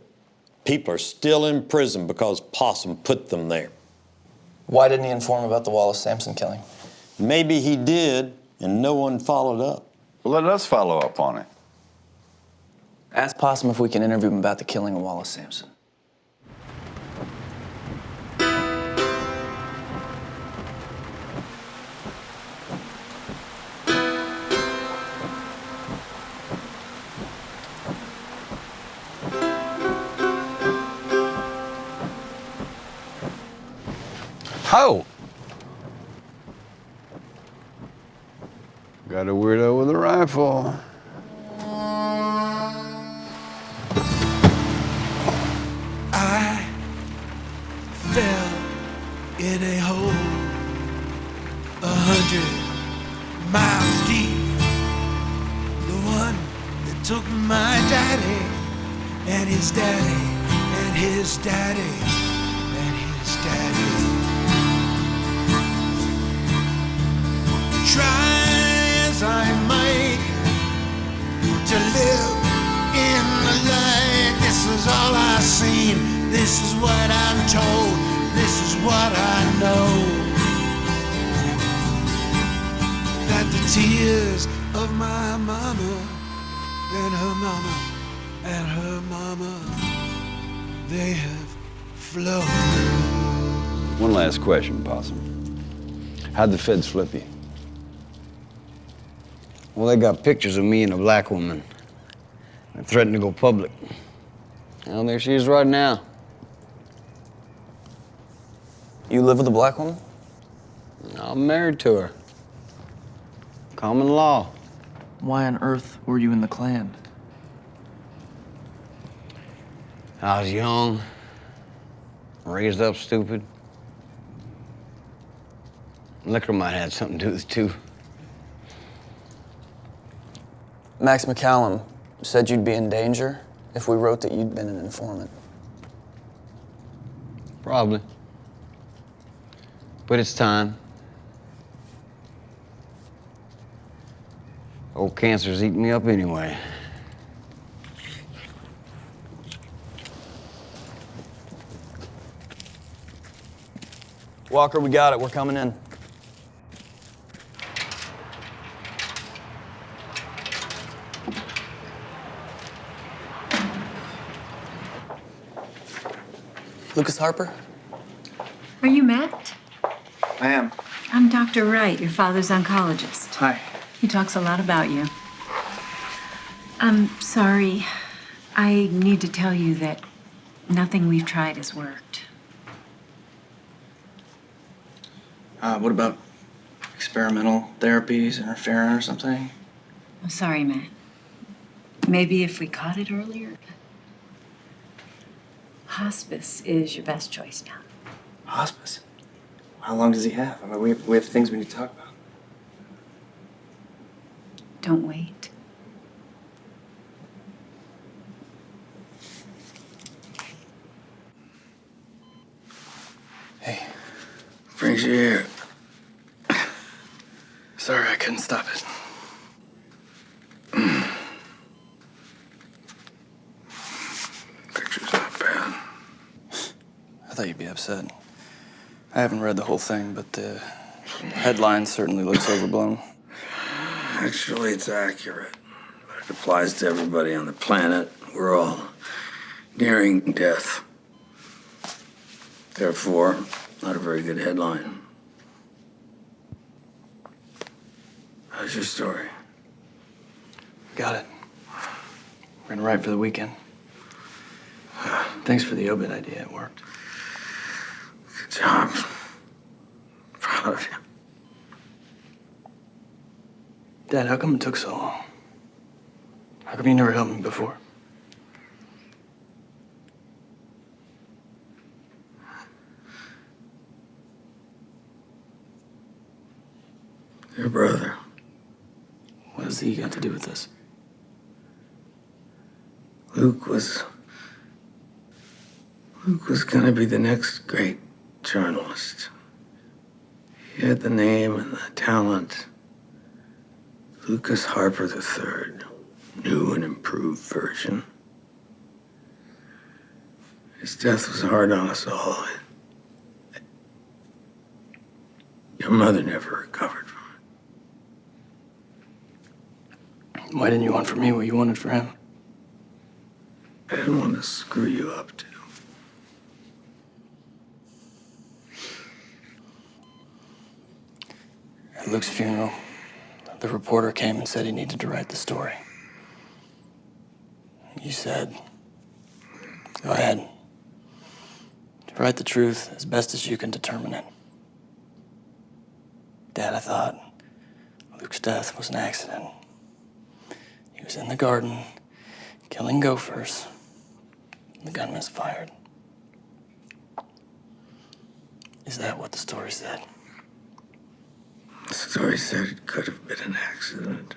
People are still in prison because Possum put them there. Why didn't he inform about the Wallace Sampson killing? Maybe he did, and no one followed up. Well, let us follow up on it. Ask Possum if we can interview him about the killing of Wallace Sampson. Ho! Got a weirdo with a rifle. I fell in a hole 100 miles deep. The one that took my daddy and his daddy and his daddy and his daddy. Try as I might to live in the light. This is all I've seen. This is what I'm told. This is what I know. That the tears of my mama and her mama and her mama, they have flowed. One last question, Possum. How'd the feds flip you? Well, they got pictures of me and a black woman. I threatened to go public. Well, there she is right now. You live with a black woman? I'm married to her. Common law. Why on earth were you in the Klan? I was young, raised up stupid. Liquor might have had something to do with it, too. Max McCallum said you'd be in danger if we wrote that you'd been an informant. Probably. But it's time. Old cancer's eating me up anyway. Walker, we got it. We're coming in. Lucas Harper? Are you Matt? I am. I'm Dr. Wright, your father's oncologist. Hi. He talks a lot about you. I'm sorry. I need to tell you that nothing we've tried has worked. What about experimental therapies, interferon or something? I'm sorry, Matt. Maybe if we caught it earlier. Hospice is your best choice now. Hospice? How long does he have? I mean, we have things we need to talk about. Don't wait. Free. brings you here? Sorry, I couldn't stop it. Picture's not bad. I thought you'd be upset. I haven't read the whole thing, but the headline certainly looks overblown. Actually, it's accurate. But it applies to everybody on the planet. We're all nearing death. Therefore, not a very good headline. How's your story? Got it. We're gonna write for the weekend. Thanks for the obit idea. It worked. Good job. Proud of you. Dad, how come it took so long? How come you never helped me before? Your brother. What has he got to do with this? Luke was gonna be the next great journalist. He had the name and the talent. Lucas Harper III, new and improved version. His death was hard on us all. Your mother never recovered from it. Why didn't you want for me what you wanted for him? I didn't want to screw you up, too. At Luke's funeral, the reporter came and said he needed to write the story. You said, go ahead. Write the truth as best as you can determine it. Dad, I thought Luke's death was an accident. He was in the garden, killing gophers. The gun misfired. Is that what the story said? The story said it could have been an accident.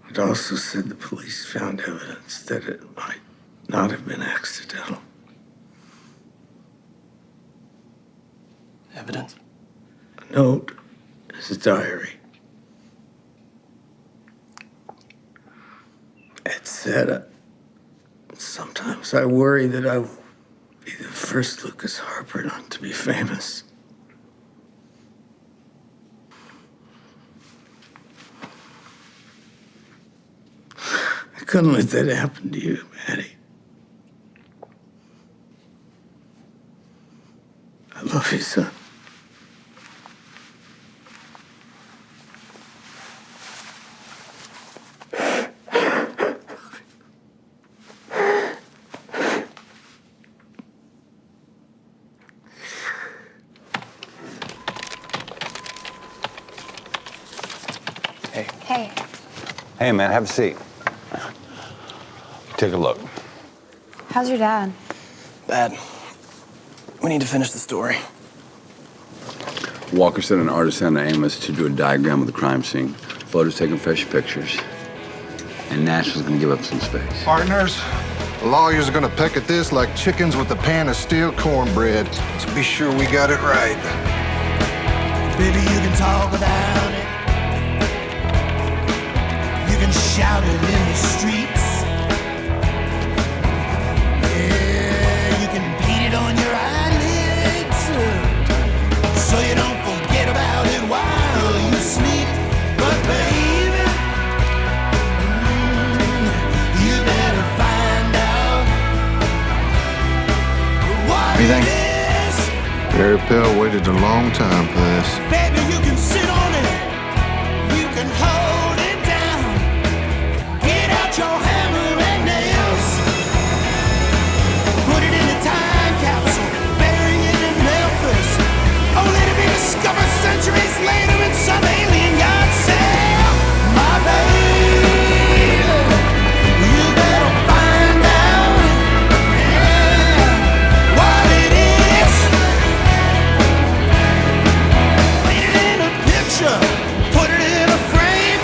It also said the police found evidence that it might not have been accidental. Evidence? A note, his diary. It said, sometimes I worry that I will be the first Lucas Harper not to be famous. I couldn't let that happen to you, Maddie. I love you, son. Hey. Hey, man, have a seat. Take a look. How's your dad? Bad. We need to finish the story. Walker sent an artist down to Amos to do a diagram of the crime scene. Photos taking fresh pictures. And Nashville's gonna give up some space. Partners, the lawyers are gonna peck at this like chickens with a pan of stale cornbread. Let's be sure we got it right. Baby, you can talk about it. You can shout it in the streets. Yeah, you can paint it on your eyelids, so you don't forget about it while you sleep. But baby, you better find out what You think? it is. Barry Pell waited a long time for this. Baby, you can sit on it. You can hold it down. Get out your hammer and nails. Put it in a time capsule. Bury it in Memphis. Only to be discovered centuries later in some alien god cell. My baby, you better find out, yeah, what it is. Paint it in a picture. Put it in a frame.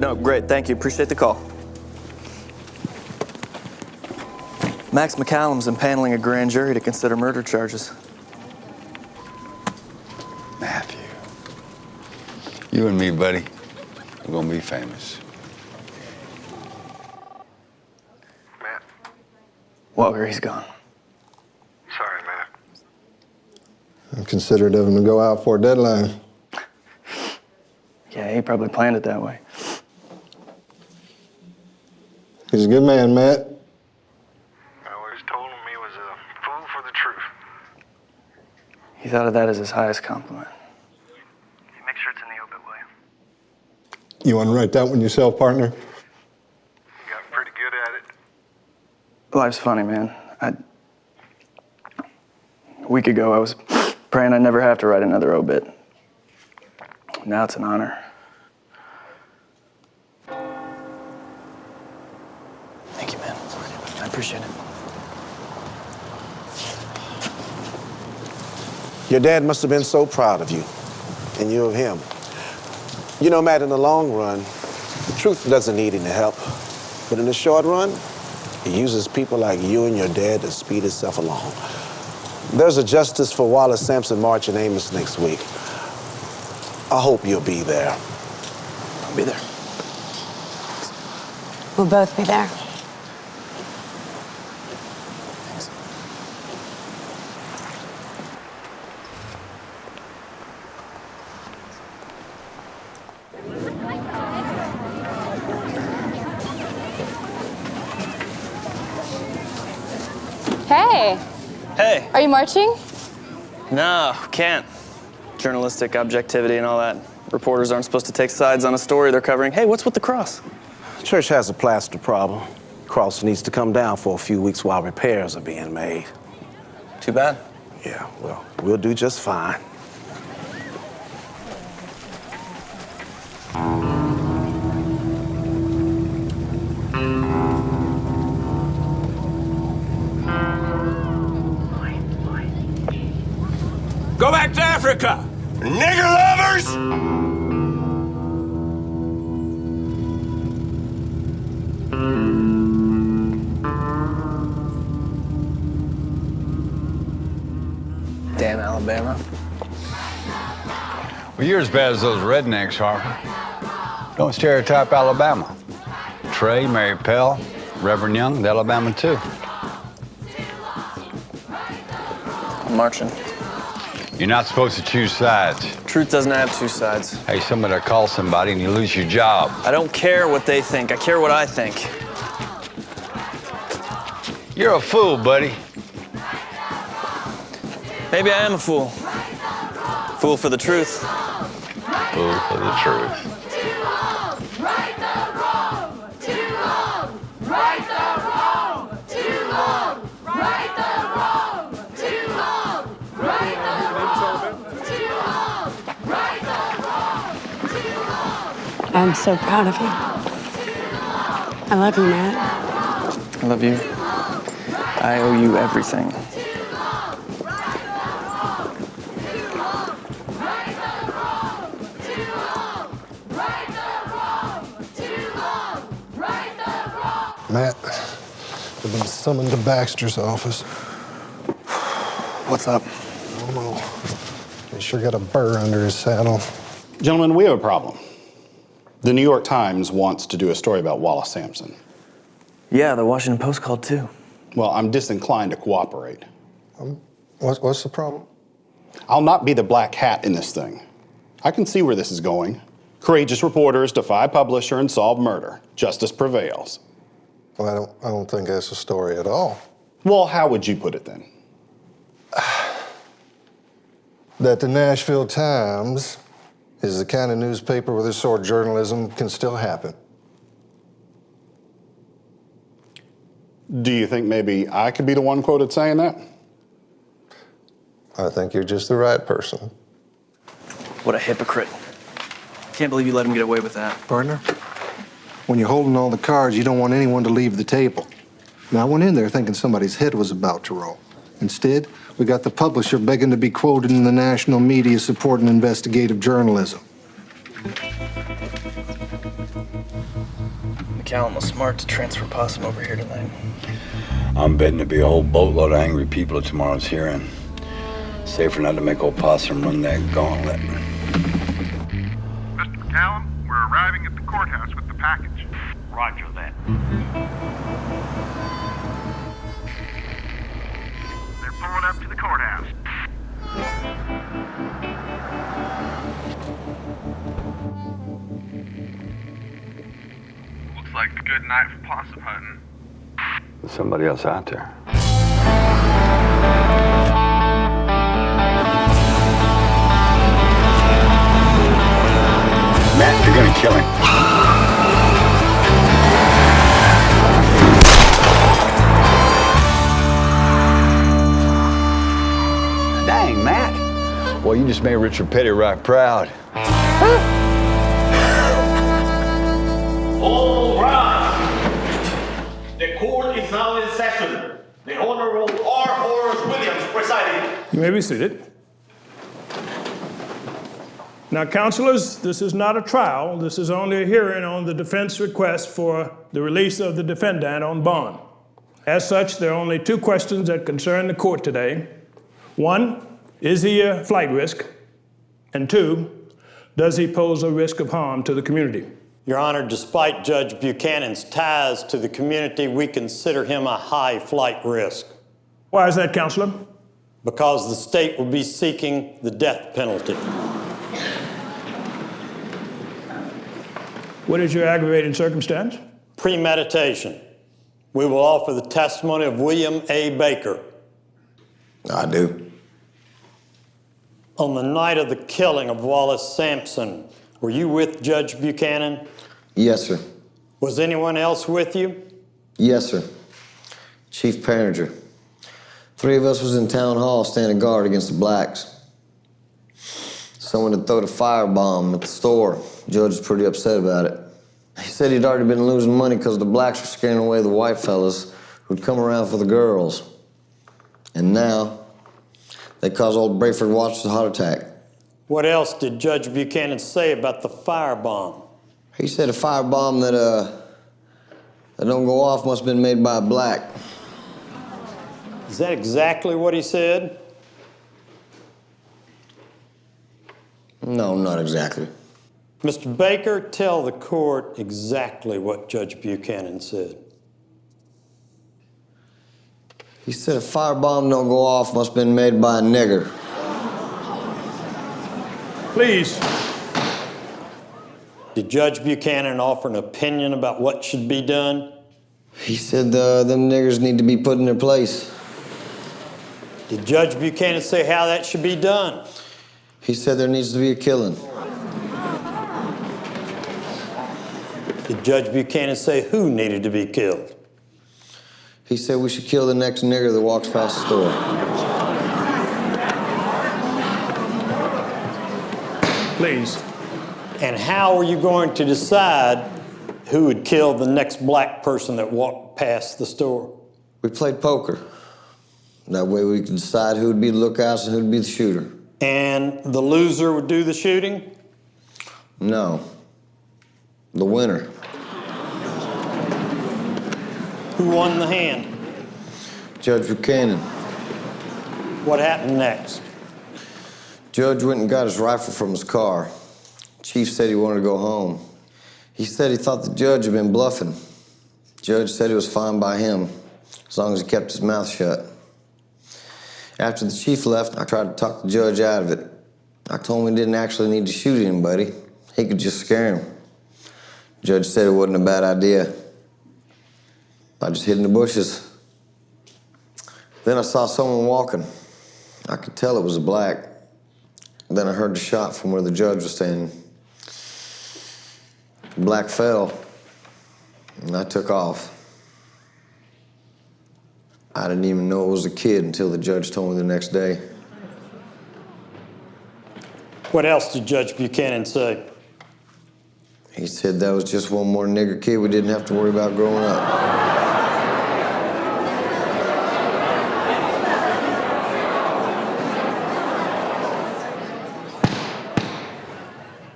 No, great, thank you. Appreciate the call. Max McCallum's impaneling a grand jury to consider murder charges. Matthew. You and me, buddy, we're gonna be famous. Walker, he's gone. Sorry, Matt. I'm considerate of him to go out for a deadline. Yeah, he probably planned it that way. He's a good man, Matt. He thought of that as his highest compliment. Make sure it's in the obit, will you? You want to write that one yourself, partner? Life's funny, man. A week ago, I was praying I'd never have to write another obit. Now it's an honor. Thank you, man. I appreciate it. Your dad must have been so proud of you, and you of him. You know, Matt, in the long run, the truth doesn't need any help. But in the short run, he uses people like you and your dad to speed itself along. There's a Justice for Wallace Sampson March in Amos next week. I hope you'll be there. I'll be there. We'll both be there. Hey, Hey. are you marching? No, can't. Journalistic objectivity and all that. Reporters aren't supposed to take sides on a story they're covering. Hey, what's with the cross? Church has a plaster problem. Cross needs to come down for a few weeks while repairs are being made. Too bad. Yeah, well, we'll do just fine. Go back to Africa, nigger lovers! Damn Alabama. Well, you're as bad as those rednecks, Harper. Don't stereotype Alabama. Trey, Mary Pell, Reverend Young, the Alabama too. I'm marching. You're not supposed to choose sides. Truth doesn't have two sides. Hey, somebody call somebody and you lose your job. I don't care what they think. I care what I think. You're a fool, buddy. Maybe I am a fool. Fool for the truth. Fool for the truth. I'm so proud of you. I love you, Matt. I love you. I owe you everything. Matt, I've been summoned to Baxter's office. What's up? I don't know. He sure got a burr under his saddle. Gentlemen, we have a problem. The New York Times wants to do a story about Wallace Sampson. Yeah, the Washington Post called too. Well, I'm disinclined to cooperate. What's the problem? I'll not be the black hat in this thing. I can see where this is going. Courageous reporters defy publisher and solve murder. Justice prevails. Well, I don't think that's a story at all. Well, how would you put it then? That the Nashville Times is the kind of newspaper where this sort of journalism can still happen. Do you think maybe I could be the one quoted saying that? I think you're just the right person. What a hypocrite. Can't believe you let him get away with that. Partner, when you're holding all the cards, you don't want anyone to leave the table. Now, I went in there thinking somebody's head was about to roll. Instead, we got the publisher begging to be quoted in the national media supporting investigative journalism. McCallum was smart to transfer Possum over here tonight. I'm betting there'll be a whole boatload of angry people at tomorrow's hearing. Safer not to make old Possum run that gauntlet. Mr. McCallum, we're arriving at the courthouse with the package. Roger that. They're pulling up to the courthouse. Looks like a good night for possum hunting. There's somebody else out there. Matt, you're gonna kill him. Dang, Matt. Well, you just made Richard Petty right proud. All rise. The court is now in session. The Honorable R. Horace Williams presiding. You may be seated. Now, counselors, this is not a trial. This is only a hearing on the defense request for the release of the defendant on bond. As such, there are only two questions that concern the court today. One, is he a flight risk? And two, does he pose a risk of harm to the community? Your Honor, despite Judge Buchanan's ties to the community, we consider him a high flight risk. Why is that, Counselor? Because the state will be seeking the death penalty. What is your aggravating circumstance? Premeditation. We will offer the testimony of William A. Baker. I do. On the night of the killing of Wallace Sampson, were you with Judge Buchanan? Yes, sir. Was anyone else with you? Yes, sir. Chief Parringer. 3 of us was in town hall standing guard against the blacks. Someone had thrown a firebomb at the store. Judge was pretty upset about it. He said he'd already been losing money because the blacks were scaring away the white fellas who'd come around for the girls. And now, they caused old Brayford Watts a heart attack. What else did Judge Buchanan say about the firebomb? He said a firebomb that don't go off must have been made by a black. Is that exactly what he said? No, not exactly. Mr. Baker, tell the court exactly what Judge Buchanan said. He said a firebomb don't go off must have been made by a nigger. Please. Did Judge Buchanan offer an opinion about what should be done? He said them niggers need to be put in their place. Did Judge Buchanan say how that should be done? He said there needs to be a killing. Did Judge Buchanan say who needed to be killed? He said we should kill the next nigger that walks past the store. Please. And how are you going to decide who would kill the next black person that walked past the store? We played poker. That way we could decide who would be the lookouts and who would be the shooter. And the loser would do the shooting? No. The winner. Who won the hand? Judge Buchanan. What happened next? Judge went and got his rifle from his car. Chief said he wanted to go home. He said he thought the judge had been bluffing. Judge said it was fine by him, as long as he kept his mouth shut. After the chief left, I tried to talk the judge out of it. I told him he didn't actually need to shoot anybody. He could just scare him. Judge said it wasn't a bad idea. I just hid in the bushes. Then I saw someone walking. I could tell it was a black. Then I heard the shot from where the judge was standing. The black fell, and I took off. I didn't even know it was a kid until the judge told me the next day. What else did Judge Buchanan say? He said that was just one more nigger kid we didn't have to worry about growing up.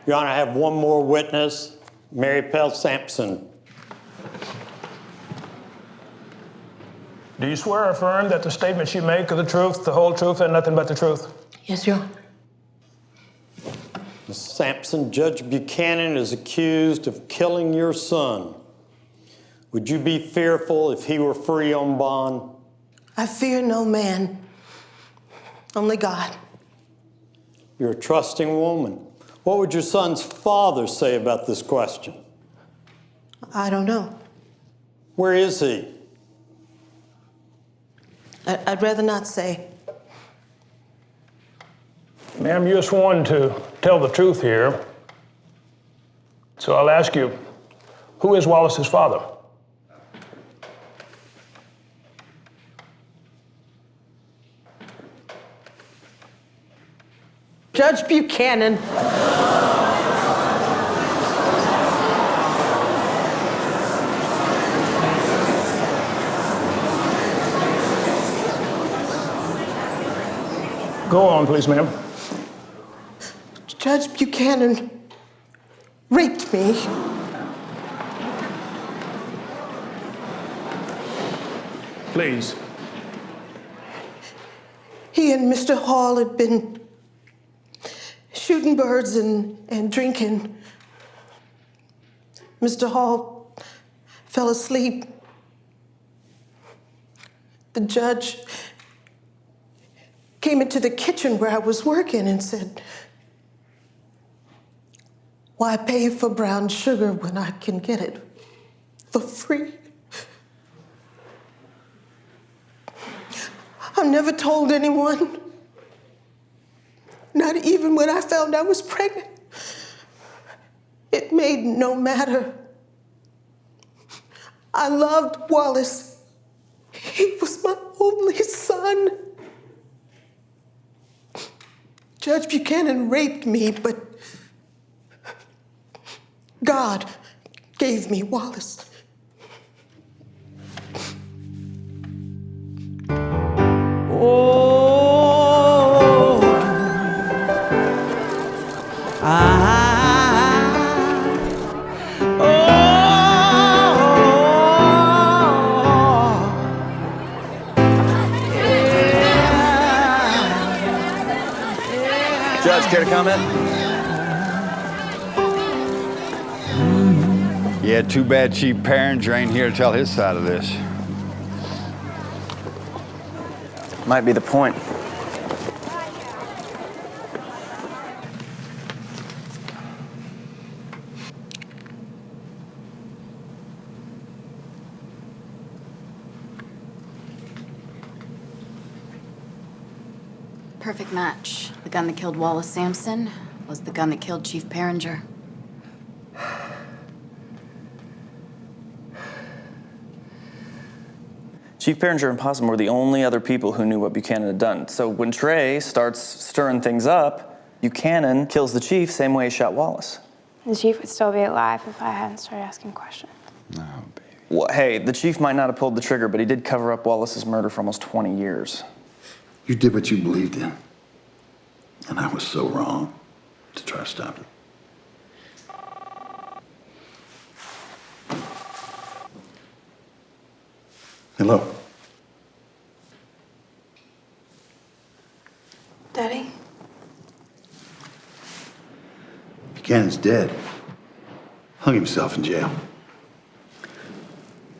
Your Honor, I have one more witness, Mary Pell Sampson. Do you swear or affirm that the statements you make are the truth, the whole truth, and nothing but the truth? Yes, Your Honor. Ms. Sampson, Judge Buchanan is accused of killing your son. Would you be fearful if he were free on bond? I fear no man, only God. You're a trusting woman. What would your son's father say about this question? I don't know. Where is he? I'd rather not say. Ma'am, you're sworn to tell the truth here. So I'll ask you, who is Wallace's father? Judge Buchanan. Go on, please, ma'am. Judge Buchanan raped me. Please. He and Mr. Hall had been shooting birds and drinking. Mr. Hall fell asleep. The judge came into the kitchen where I was working and said, "Why pay for brown sugar when I can get it for free?" I never told anyone, not even when I found I was pregnant. It made no matter. I loved Wallace. He was my only son. Judge Buchanan raped me, but God gave me Wallace. Oh, Judge, care to comment? Yeah, too bad Chief Perringer ain't here to tell his side of this. Might be the point. Perfect match. The gun that killed Wallace Sampson was the gun that killed Chief Perringer. Chief Perringer and Possum were the only other people who knew what Buchanan had done. So when Trey starts stirring things up, Buchanan kills the chief same way he shot Wallace. The chief would still be alive if I hadn't started asking questions. Well, hey, the chief might not have pulled the trigger, but he did cover up Wallace's murder for almost 20 years. You did what you believed in. And I was so wrong to try to stop it. Hello. Daddy? Buchanan's dead. Hung himself in jail.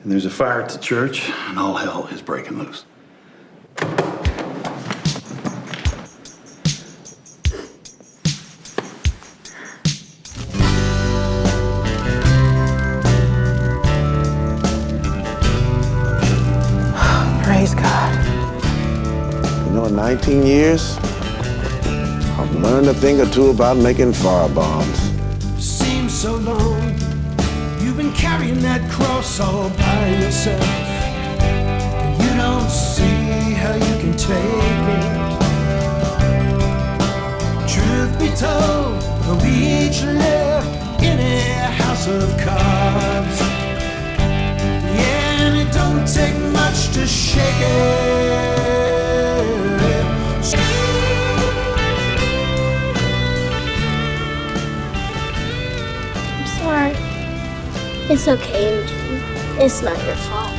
And there's a fire at the church, and all hell is breaking loose. Praise God. You know, in 19 years, I've learned a thing or two about making firebombs. seems so long. You've been carrying that cross all by yourself. And you don't see how you can take it. Truth be told, we each live in a house of cards. Yeah, and it don't take much to shake it. I'm sorry. It's okay, Imogen. It's not your fault.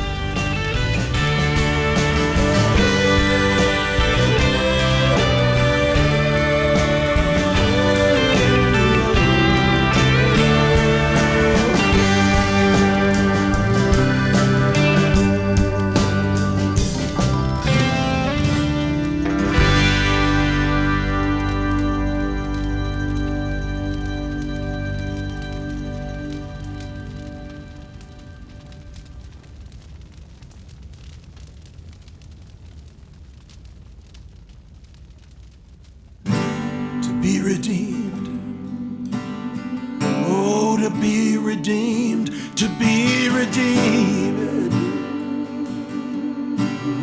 to be redeemed, to be redeemed,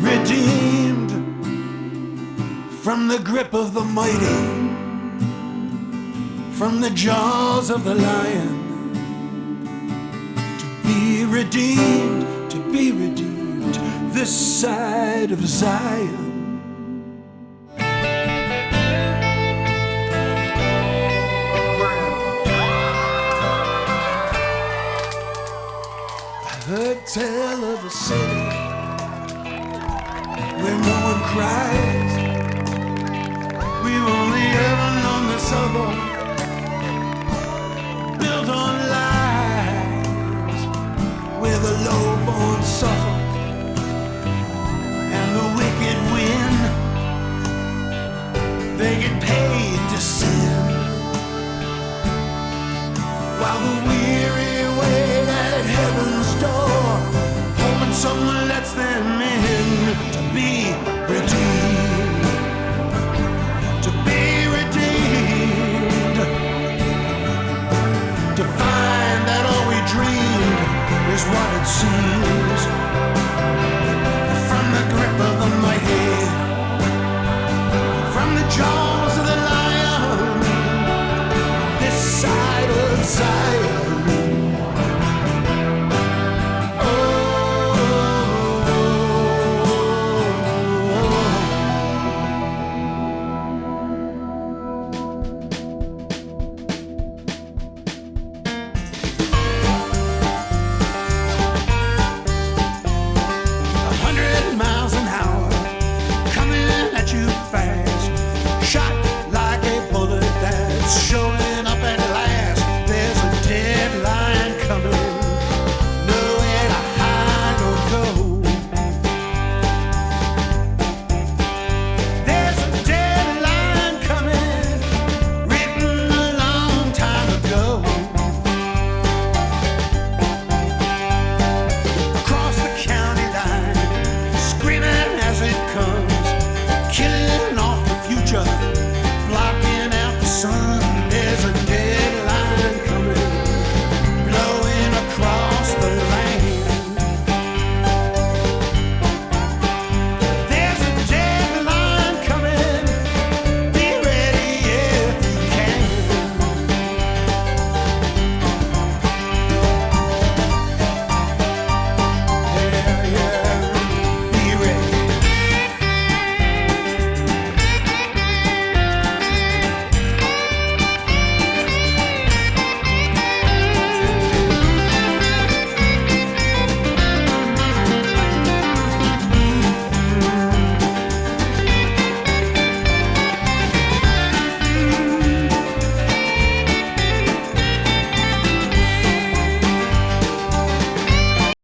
redeemed from the grip of the mighty, from the jaws of the lion, to be redeemed, this side of Zion. Heard tell of a city where no one cries. We've only ever known this other, built on lies, where the low-born suffer and the wicked win. They get paid to sin, while the weary wait at heaven's door, hoping someone lets them in to be redeemed, to be redeemed, to find that all we dreamed is what it seems, from the grip of the mighty, from the jaws of the lion, this side of Zion.